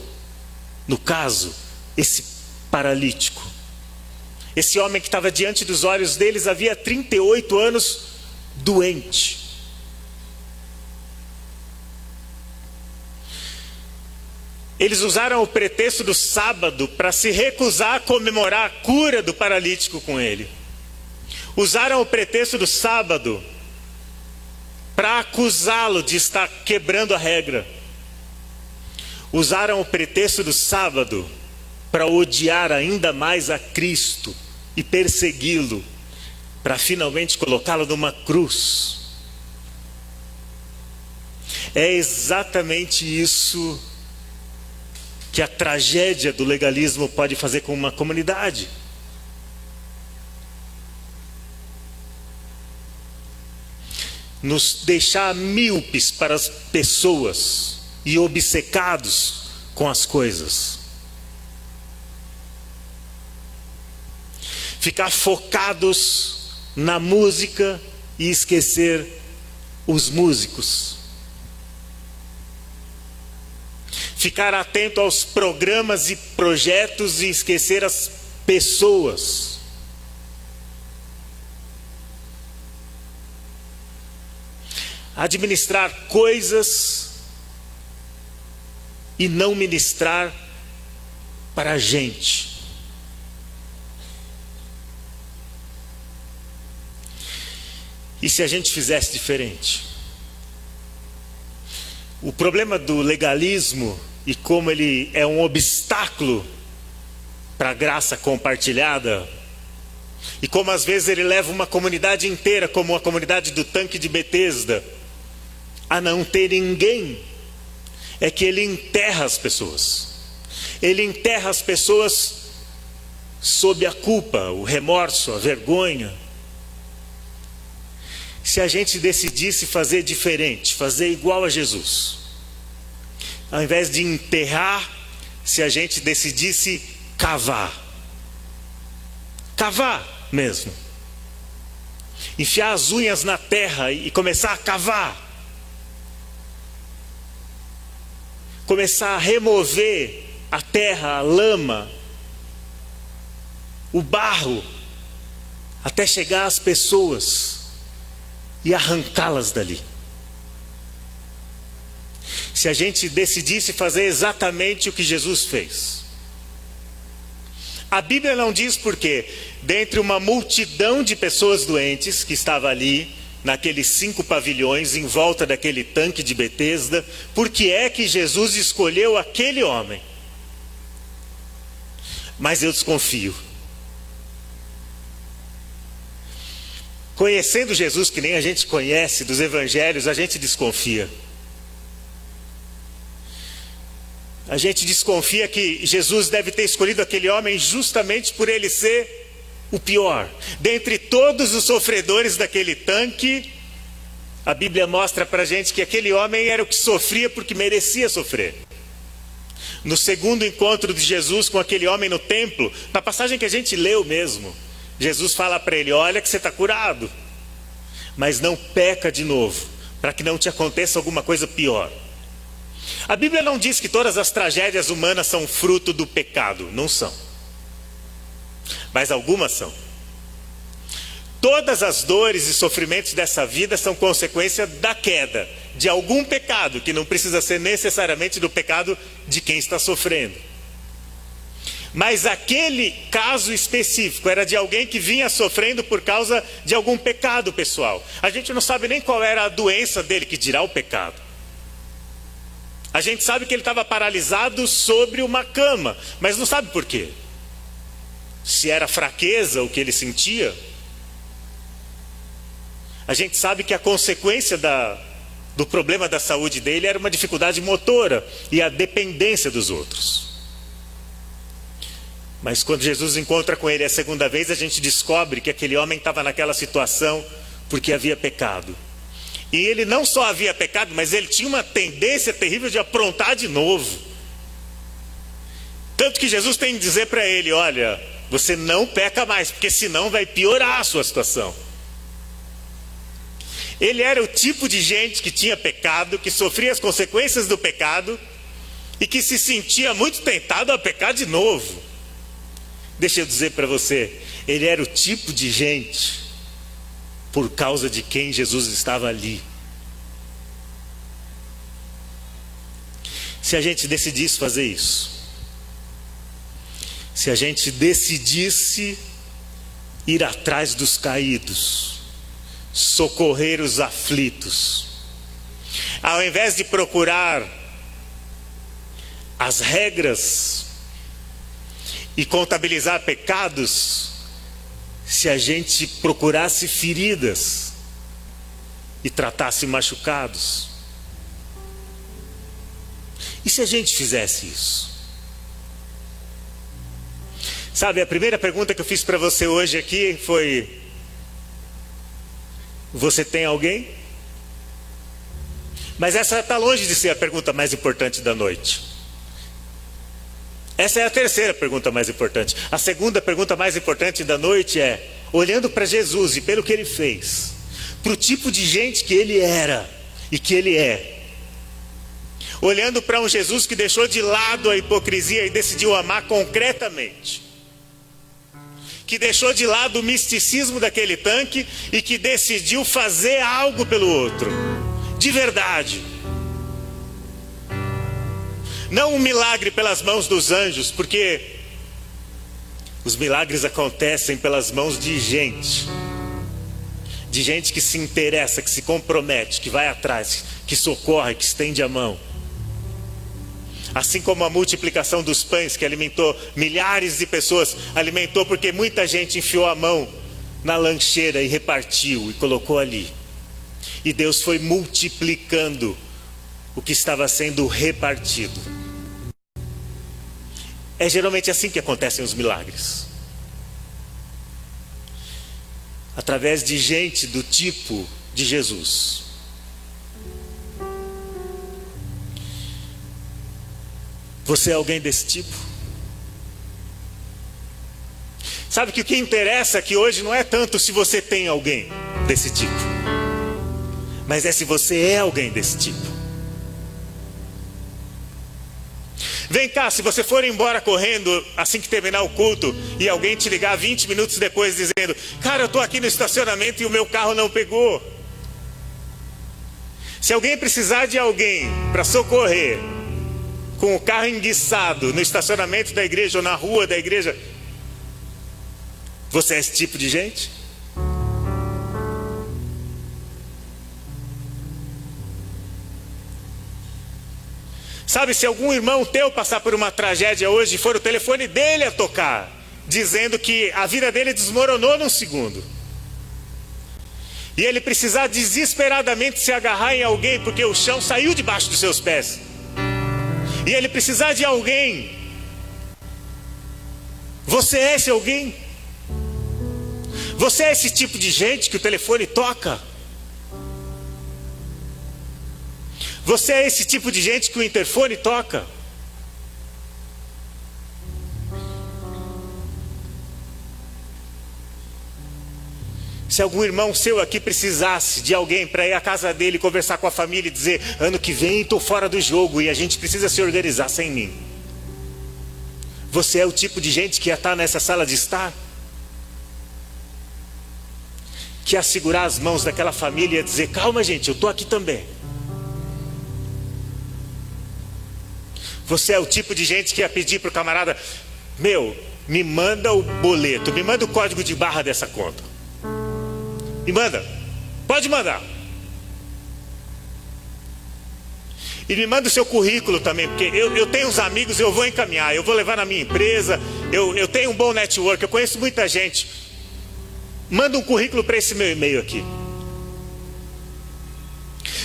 no caso, esse paralítico. Esse homem que estava diante dos olhos deles havia 38 anos doente. Eles usaram o pretexto do sábado para se recusar a comemorar a cura do paralítico com ele. Usaram o pretexto do sábado para acusá-lo de estar quebrando a regra. Usaram o pretexto do sábado para odiar ainda mais a Cristo e persegui-lo, para finalmente colocá-lo numa cruz. É exatamente isso que a tragédia do legalismo pode fazer com uma comunidade. Nos deixar míopes para as pessoas e obcecados com as coisas. Ficar focados na música e esquecer os músicos. Ficar atento aos programas e projetos e esquecer as pessoas. Administrar coisas e não ministrar para a gente. E se a gente fizesse diferente? O problema do legalismo e como ele é um obstáculo para a graça compartilhada, e como às vezes ele leva uma comunidade inteira, como a comunidade do tanque de Betesda, a não ter ninguém, é que ele enterra as pessoas. Ele enterra as pessoas sob a culpa, o remorso, a vergonha. Se a gente decidisse fazer diferente, fazer igual a Jesus, ao invés de enterrar, se a gente decidisse cavar mesmo, enfiar as unhas na terra e começar a cavar, começar a remover a terra, a lama, o barro, até chegar às pessoas e arrancá-las dali. Se a gente decidisse fazer exatamente o que Jesus fez. A Bíblia não diz por quê. Dentre uma multidão de pessoas doentes que estava ali, naqueles 5 pavilhões, em volta daquele tanque de Betesda, por que é que Jesus escolheu aquele homem? Mas eu desconfio. Conhecendo Jesus que nem a gente conhece dos evangelhos, a gente desconfia. A gente desconfia que Jesus deve ter escolhido aquele homem justamente por ele ser o pior. Dentre todos os sofredores daquele tanque, a Bíblia mostra para a gente que aquele homem era o que sofria porque merecia sofrer. No segundo encontro de Jesus com aquele homem no templo, na passagem que a gente leu mesmo, Jesus fala para ele: olha que você está curado, mas não peca de novo, para que não te aconteça alguma coisa pior. A Bíblia não diz que todas as tragédias humanas são fruto do pecado, não são. Mas algumas são. Todas as dores e sofrimentos dessa vida são consequência da queda, de algum pecado, que não precisa ser necessariamente do pecado de quem está sofrendo. Mas aquele caso específico era de alguém que vinha sofrendo por causa de algum pecado pessoal. A gente não sabe nem qual era a doença dele, que dirá o pecado. A gente sabe que ele estava paralisado sobre uma cama, mas não sabe por quê. Se era fraqueza o que ele sentia. A gente sabe que a consequência do problema da saúde dele era uma dificuldade motora e a dependência dos outros. Mas quando Jesus encontra com ele a segunda vez, a gente descobre que aquele homem estava naquela situação porque havia pecado. E ele não só havia pecado, mas ele tinha uma tendência terrível de aprontar de novo. Tanto que Jesus tem que dizer para ele: olha, você não peca mais, porque senão vai piorar a sua situação. Ele era o tipo de gente que tinha pecado, que sofria as consequências do pecado e que se sentia muito tentado a pecar de novo. Deixa eu dizer para você, ele era o tipo de gente por causa de quem Jesus estava ali. Se a gente decidisse fazer isso, se a gente decidisse ir atrás dos caídos, socorrer os aflitos, ao invés de procurar as regras e contabilizar pecados, se a gente procurasse feridas e tratasse machucados, e se a gente fizesse isso? Sabe, a primeira pergunta que eu fiz para você hoje aqui foi: você tem alguém? Mas essa está longe de ser a pergunta mais importante da noite. Essa é a terceira pergunta mais importante. A segunda pergunta mais importante da noite é: olhando para Jesus e pelo que ele fez, para o tipo de gente que ele era e que ele é, olhando para um Jesus que deixou de lado a hipocrisia e decidiu amar concretamente, que deixou de lado o misticismo daquele tanque e que decidiu fazer algo pelo outro, de verdade. Não um milagre pelas mãos dos anjos, porque os milagres acontecem pelas mãos de gente que se interessa, que se compromete, que vai atrás, que socorre, que estende a mão. Assim como a multiplicação dos pães que alimentou milhares de pessoas, alimentou porque muita gente enfiou a mão na lancheira e repartiu e colocou ali. E Deus foi multiplicando o que estava sendo repartido. É geralmente assim que acontecem os milagres. Através de gente do tipo de Jesus. Você é alguém desse tipo? Sabe que o que interessa aqui hoje não é tanto se você tem alguém desse tipo, mas é se você é alguém desse tipo. Vem cá, se você for embora correndo assim que terminar o culto e alguém te ligar 20 minutos depois dizendo: cara, eu estou aqui no estacionamento e o meu carro não pegou. Se alguém precisar de alguém para socorrer com o carro enguiçado no estacionamento da igreja ou na rua da igreja, você é esse tipo de gente? Sabe, se algum irmão teu passar por uma tragédia hoje e for o telefone dele a tocar, dizendo que a vida dele desmoronou num segundo, e ele precisar desesperadamente se agarrar em alguém porque o chão saiu debaixo dos seus pés, e ele precisar de alguém, você é esse alguém? Você é esse tipo de gente que o telefone toca? Você é esse tipo de gente que o interfone toca? Se algum irmão seu aqui precisasse de alguém para ir à casa dele, conversar com a família e dizer: ano que vem estou fora do jogo e a gente precisa se organizar sem mim, você é o tipo de gente que ia estar nessa sala de estar? Que ia segurar as mãos daquela família e ia dizer: calma gente, eu estou aqui também. Você é o tipo de gente que ia pedir para o camarada: meu, me manda o boleto, me manda o código de barra dessa conta. Me manda, pode mandar. E me manda o seu currículo também, porque eu tenho uns amigos, eu vou encaminhar, eu vou levar na minha empresa, eu tenho um bom network, eu conheço muita gente. Manda um currículo para esse meu e-mail aqui.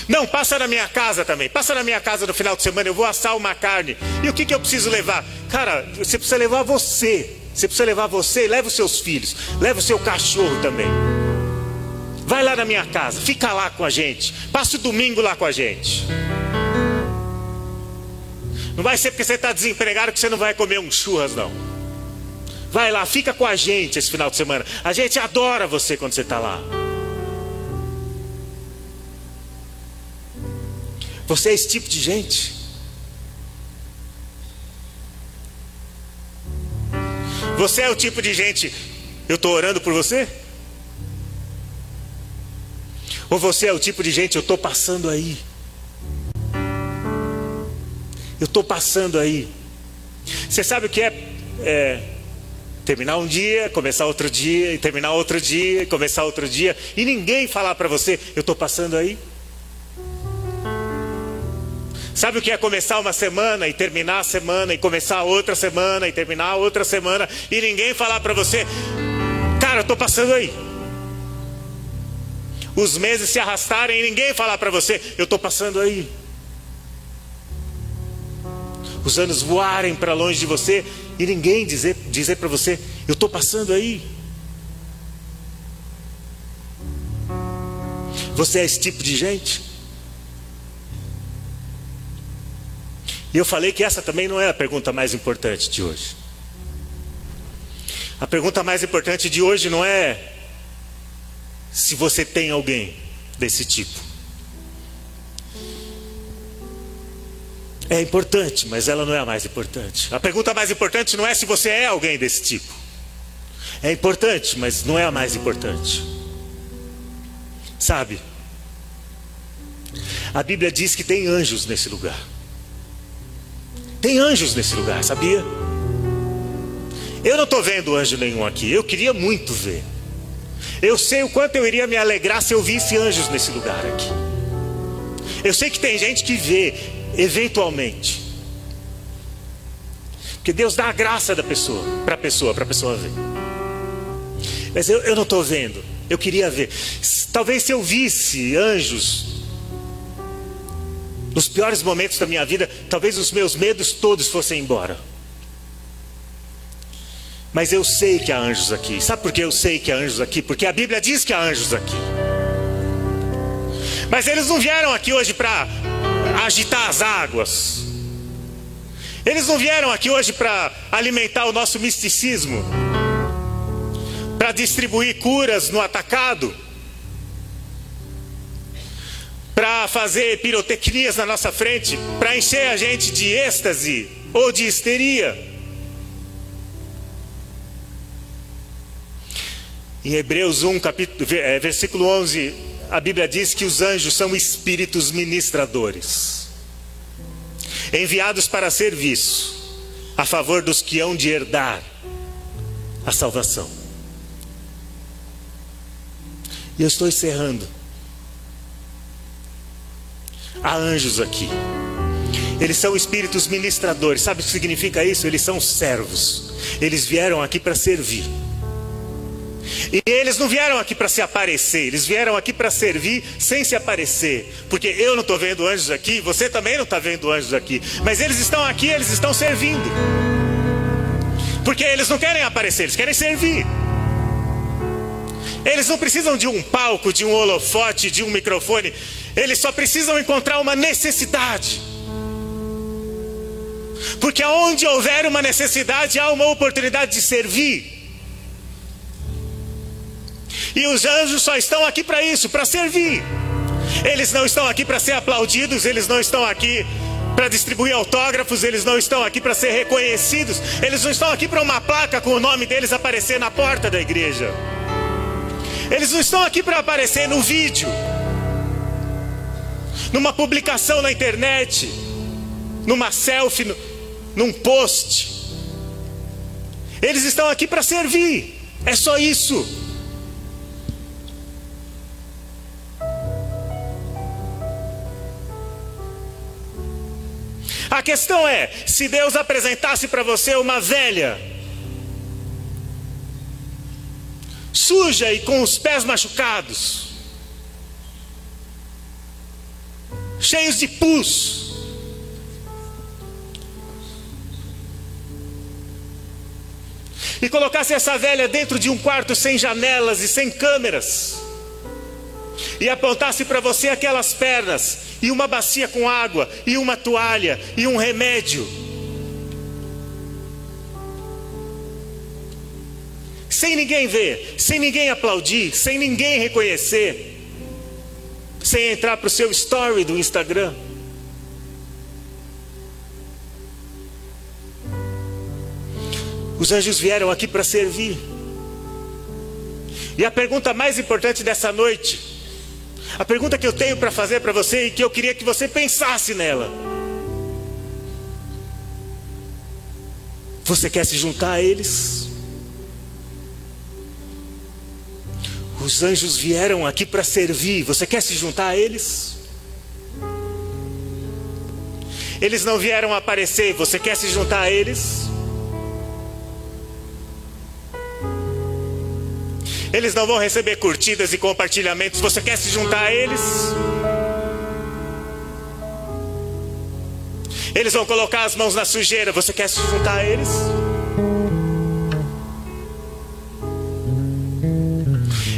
Não, passa na minha casa também. Passa na minha casa no final de semana, eu vou assar uma carne. E o que eu preciso levar? Cara, você precisa levar você. Você precisa levar você e leva os seus filhos. Leva o seu cachorro também. Vai lá na minha casa, fica lá com a gente. Passa o domingo lá com a gente. Não vai ser porque você está desempregado que você não vai comer um churras, não. Vai lá, fica com a gente esse final de semana. A gente adora você quando você está lá. Você é esse tipo de gente. Você é o tipo de gente, eu estou orando por você? Ou você é o tipo de gente, eu estou passando aí. Eu estou passando aí. Você sabe o que é terminar um dia, começar outro dia, e terminar outro dia, e começar outro dia, e ninguém falar para você, eu estou passando aí? Sabe o que é começar uma semana e terminar a semana, e começar outra semana e terminar outra semana, e ninguém falar para você, cara, eu estou passando aí? Os meses se arrastarem e ninguém falar para você, eu estou passando aí. Os anos voarem para longe de você e ninguém dizer para você, eu estou passando aí. Você é esse tipo de gente? E eu falei que essa também não é a pergunta mais importante de hoje. A pergunta mais importante de hoje não é se você tem alguém desse tipo. É importante, mas ela não é a mais importante. A pergunta mais importante não é se você é alguém desse tipo. É importante, mas não é a mais importante. Sabe? A Bíblia diz que tem anjos nesse lugar. Tem anjos nesse lugar, sabia? Eu não estou vendo anjo nenhum aqui. Eu queria muito ver. Eu sei o quanto eu iria me alegrar se eu visse anjos nesse lugar aqui. Eu sei que tem gente que vê eventualmente, porque Deus dá a graça da pessoa, para a pessoa ver. Mas eu não estou vendo. Eu queria ver. Talvez se eu visse anjos nos piores momentos da minha vida, talvez os meus medos todos fossem embora. Mas eu sei que há anjos aqui. Sabe por que eu sei que há anjos aqui? Porque a Bíblia diz que há anjos aqui. Mas eles não vieram aqui hoje para agitar as águas. Eles não vieram aqui hoje para alimentar o nosso misticismo, para distribuir curas no atacado, para fazer pirotecnias na nossa frente, para encher a gente de êxtase ou de histeria. Em Hebreus 1, versículo 11, a Bíblia diz que os anjos são espíritos ministradores, enviados para serviço, a favor dos que hão de herdar a salvação. E eu estou encerrando. Há anjos aqui. Eles são espíritos ministradores. Sabe o que significa isso? Eles são servos. Eles vieram aqui para servir. E eles não vieram aqui para se aparecer. Eles vieram aqui para servir sem se aparecer. Porque eu não estou vendo anjos aqui, você também não está vendo anjos aqui. Mas eles estão aqui, eles estão servindo. Porque eles não querem aparecer, eles querem servir. Eles não precisam de um palco, de um holofote, de um microfone. Eles só precisam encontrar uma necessidade. Porque onde houver uma necessidade, há uma oportunidade de servir. E os anjos só estão aqui para isso, para servir. Eles não estão aqui para ser aplaudidos, eles não estão aqui para distribuir autógrafos, eles não estão aqui para ser reconhecidos, eles não estão aqui para uma placa com o nome deles aparecer na porta da igreja. Eles não estão aqui para aparecer no vídeo, numa publicação na internet, numa selfie, num post. Eles estão aqui para servir. É só isso. A questão é, se Deus apresentasse para você uma velha, suja e com os pés machucados, cheios de pus, e colocasse essa velha dentro de um quarto sem janelas e sem câmeras, e apontasse para você aquelas pernas, e uma bacia com água, e uma toalha, e um remédio, sem ninguém ver, sem ninguém aplaudir, sem ninguém reconhecer, sem entrar para o seu story do Instagram, os anjos vieram aqui para servir. E a pergunta mais importante dessa noite, a pergunta que eu tenho para fazer para você e que eu queria que você pensasse nela: você quer se juntar a eles? Os anjos vieram aqui para servir, você quer se juntar a eles? Eles não vieram aparecer, você quer se juntar a eles? Eles não vão receber curtidas e compartilhamentos, você quer se juntar a eles? Eles vão colocar as mãos na sujeira, você quer se juntar a eles?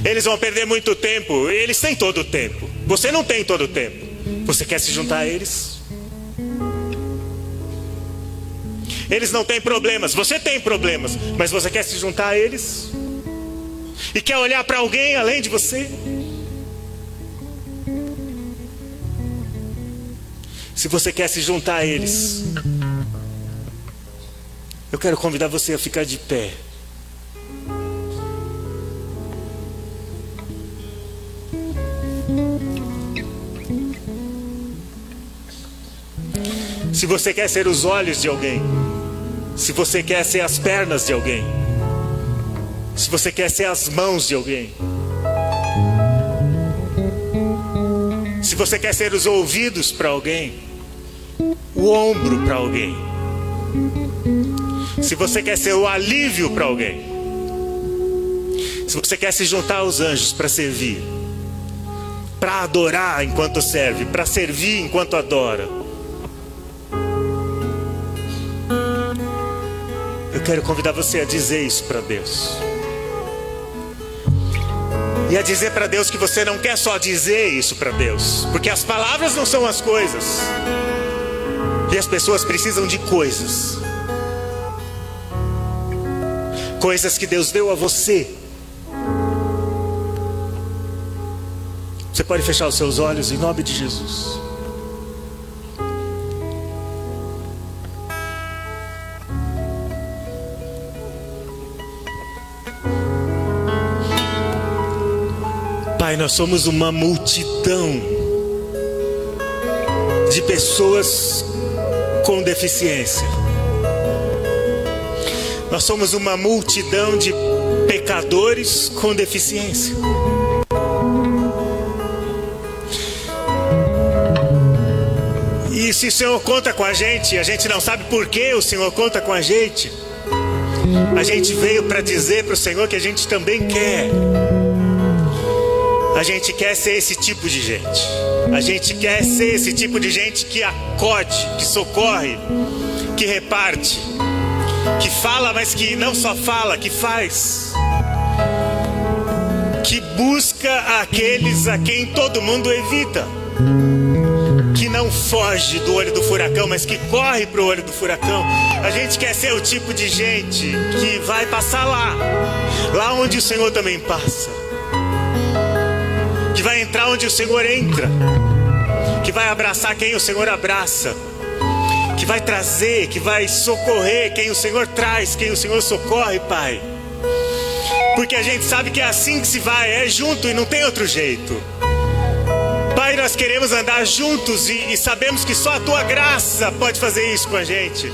Eles vão perder muito tempo, eles têm todo o tempo, você não tem todo o tempo, você quer se juntar a eles? Eles não têm problemas, você tem problemas, mas você quer se juntar a eles? E quer olhar para alguém além de você? Se você quer se juntar a eles, eu quero convidar você a ficar de pé. Se você quer ser os olhos de alguém, se você quer ser as pernas de alguém, se você quer ser as mãos de alguém, se você quer ser os ouvidos para alguém, o ombro para alguém, se você quer ser o alívio para alguém, se você quer se juntar aos anjos para servir, para adorar enquanto serve, para servir enquanto adora, eu quero convidar você a dizer isso para Deus. E a dizer para Deus que você não quer só dizer isso para Deus, porque as palavras não são as coisas, e as pessoas precisam de coisas, coisas que Deus deu a você. Você pode fechar os seus olhos em nome de Jesus. Pai, nós somos uma multidão de pessoas com deficiência. Nós somos uma multidão de pecadores com deficiência. E se o Senhor conta com a gente não sabe por que o Senhor conta com a gente. A gente veio para dizer para o Senhor que a gente também quer. A gente quer ser esse tipo de gente. A gente quer ser esse tipo de gente que acode, que socorre, que reparte, que fala, mas que não só fala, que faz, que busca aqueles a quem todo mundo evita, que não foge do olho do furacão, mas que corre para o olho do furacão. A gente quer ser o tipo de gente que vai passar lá onde o Senhor também passa, que vai entrar onde o Senhor entra, que vai abraçar quem o Senhor abraça, que vai trazer, que vai socorrer quem o Senhor traz, quem o Senhor socorre, Pai. Porque a gente sabe que é assim que se vai, é junto e não tem outro jeito. Pai, nós queremos andar juntos e sabemos que só a Tua graça pode fazer isso com a gente.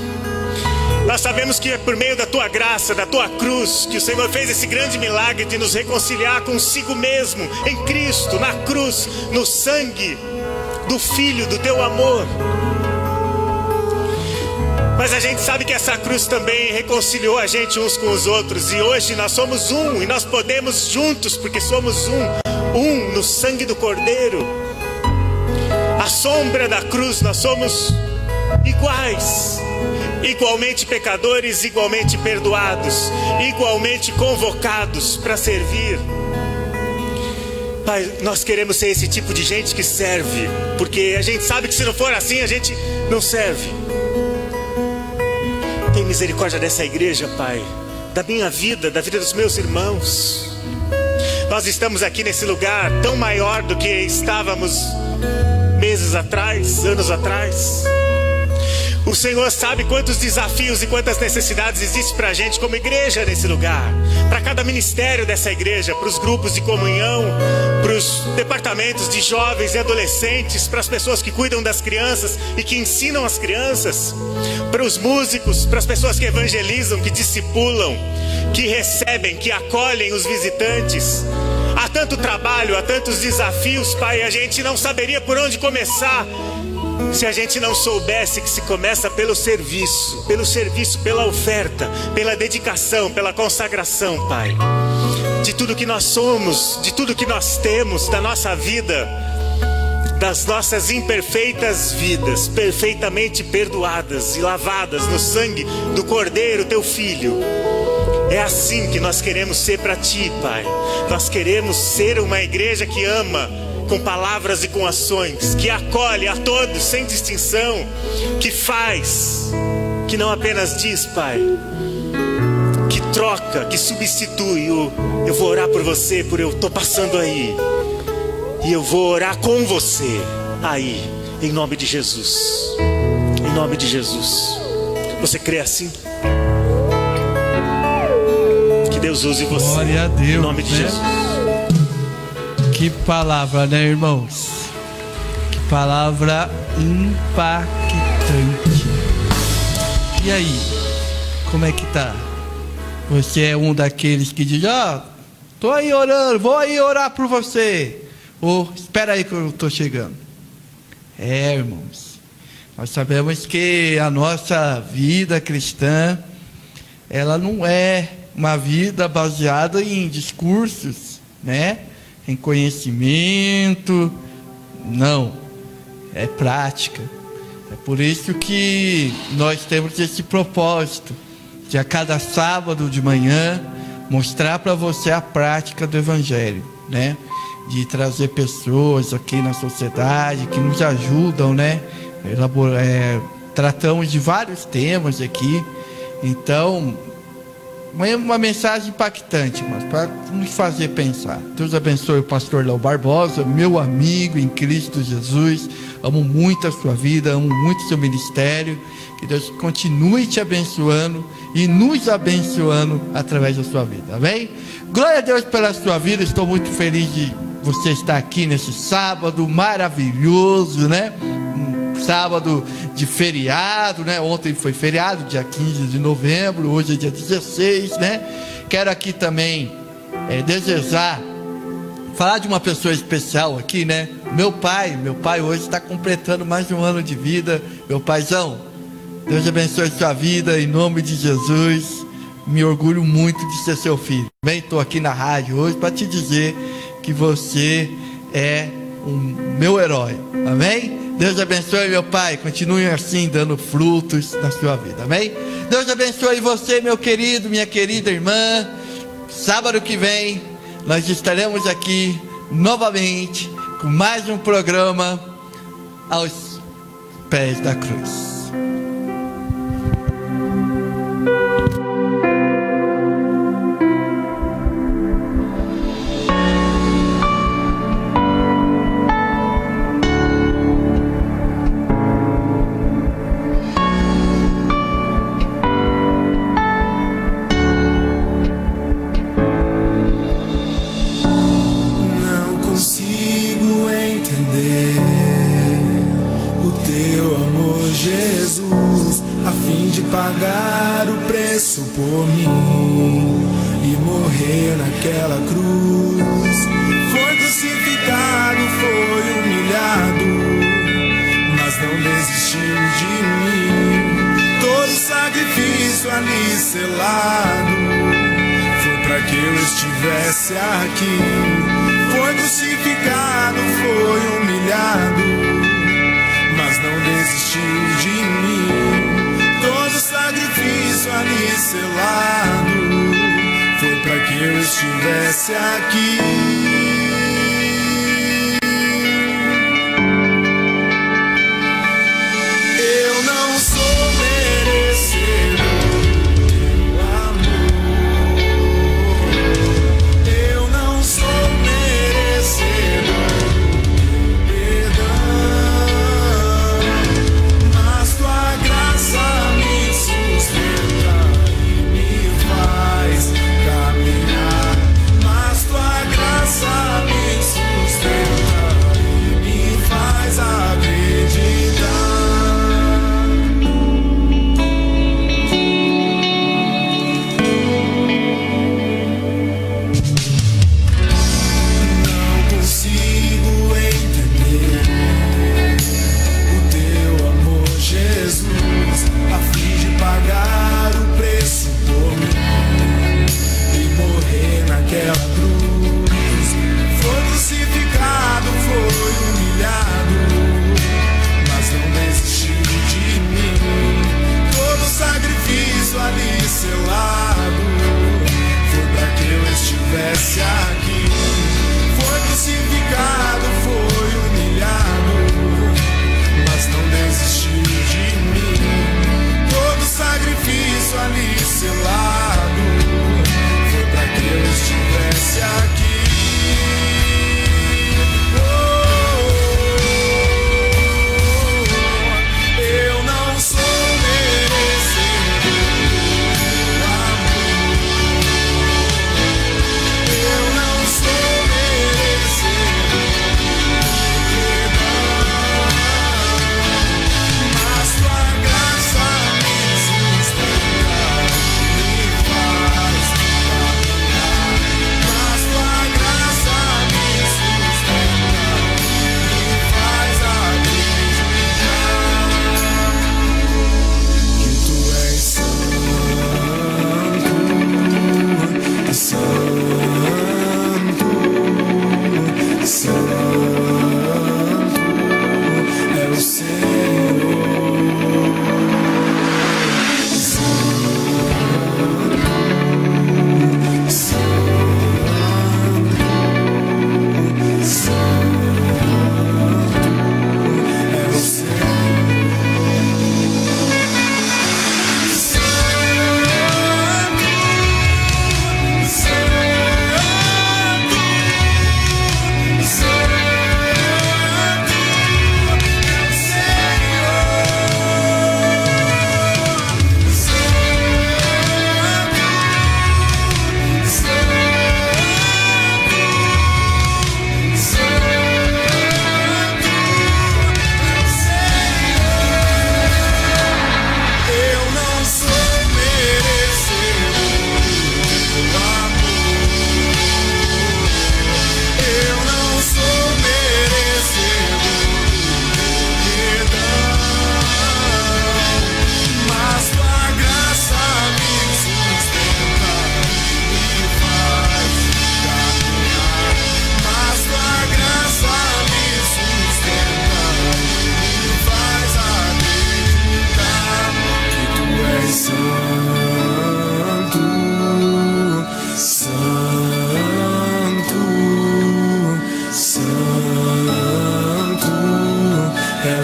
Nós sabemos que é por meio da Tua graça, da Tua cruz, que o Senhor fez esse grande milagre de nos reconciliar consigo mesmo, em Cristo, na cruz, no sangue do Filho, do Teu amor. Mas a gente sabe que essa cruz também reconciliou a gente uns com os outros, e hoje nós somos um, e nós podemos juntos, porque somos um no sangue do Cordeiro. À sombra da cruz nós somos iguais, igualmente pecadores, igualmente perdoados, igualmente convocados para servir. Pai, nós queremos ser esse tipo de gente que serve, porque a gente sabe que se não for assim, a gente não serve. Tem misericórdia dessa igreja, Pai, da minha vida, da vida dos meus irmãos. Nós estamos aqui nesse lugar tão maior do que estávamos meses atrás, anos atrás. O Senhor sabe quantos desafios e quantas necessidades existem para a gente como igreja nesse lugar, para cada ministério dessa igreja, para os grupos de comunhão, para os departamentos de jovens e adolescentes, para as pessoas que cuidam das crianças e que ensinam as crianças, para os músicos, para as pessoas que evangelizam, que discipulam, que recebem, que acolhem os visitantes. Há tanto trabalho, há tantos desafios, Pai, a gente não saberia por onde começar se a gente não soubesse que se começa pelo serviço, pela oferta, pela dedicação, pela consagração, Pai. De tudo que nós somos, de tudo que nós temos, da nossa vida, das nossas imperfeitas vidas, perfeitamente perdoadas e lavadas no sangue do Cordeiro, Teu Filho. É assim que nós queremos ser para Ti, Pai. Nós queremos ser uma igreja que ama, com palavras e com ações, que acolhe a todos sem distinção, que faz, que não apenas diz, Pai, que troca, que substitui eu vou orar por você, por eu estou passando aí, e eu vou orar com você aí, em nome de Jesus. Em nome de Jesus. Você crê assim? Que Deus use você. Glória a Deus, em nome de Jesus. Que palavra, né, irmãos? Que palavra impactante. E aí, como é que tá? Você é um daqueles que diz: tô aí orando, vou aí orar por você. Ou espera aí que eu tô chegando. Irmãos, nós sabemos que a nossa vida cristã, ela não é uma vida baseada em discursos, né? Em conhecimento, não, é prática. É por isso que nós temos esse propósito de a cada sábado de manhã mostrar para você a prática do Evangelho, né? De trazer pessoas aqui na sociedade que nos ajudam, né? Tratamos de vários temas aqui, então uma mensagem impactante, mas para nos fazer pensar. Deus abençoe o pastor Léo Barbosa, meu amigo em Cristo Jesus. Amo muito a sua vida, amo muito o seu ministério. Que Deus continue te abençoando e nos abençoando através da sua vida, amém? Glória a Deus pela sua vida. Estou muito feliz de você estar aqui nesse sábado maravilhoso, né? Sábado de feriado, né? Ontem foi feriado, dia 15 de novembro, hoje é dia 16, né? Quero aqui também desejar, falar de uma pessoa especial aqui, né? Meu pai hoje está completando mais um ano de vida. Meu paizão, Deus abençoe sua vida em nome de Jesus. Me orgulho muito de ser seu filho. Também estou aqui na rádio hoje para te dizer que você é meu herói, amém? Deus abençoe, meu pai, continue assim dando frutos na sua vida, amém? Deus abençoe você, meu querido, minha querida irmã. Sábado que vem nós estaremos aqui novamente com mais um programa Aos Pés da Cruz. Pagar o preço por mim e morrer naquela cruz. Foi crucificado, foi humilhado, mas não desistiu de mim. Todo sacrifício ali selado foi para que eu estivesse aqui. Foi crucificado, foi humilhado, mas não desistiu de mim. Todo sacrifício ali selado foi para que eu estivesse aqui.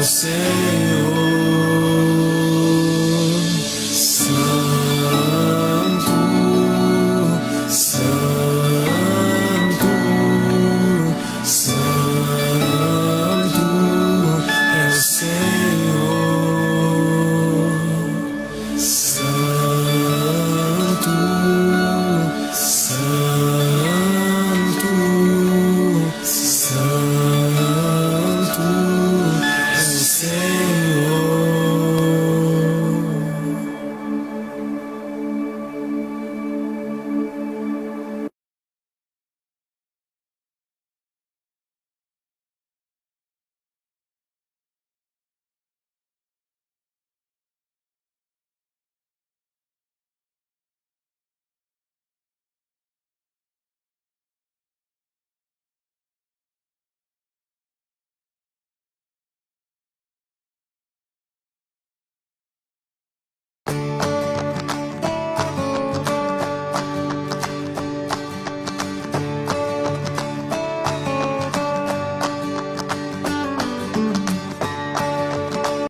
Senhor.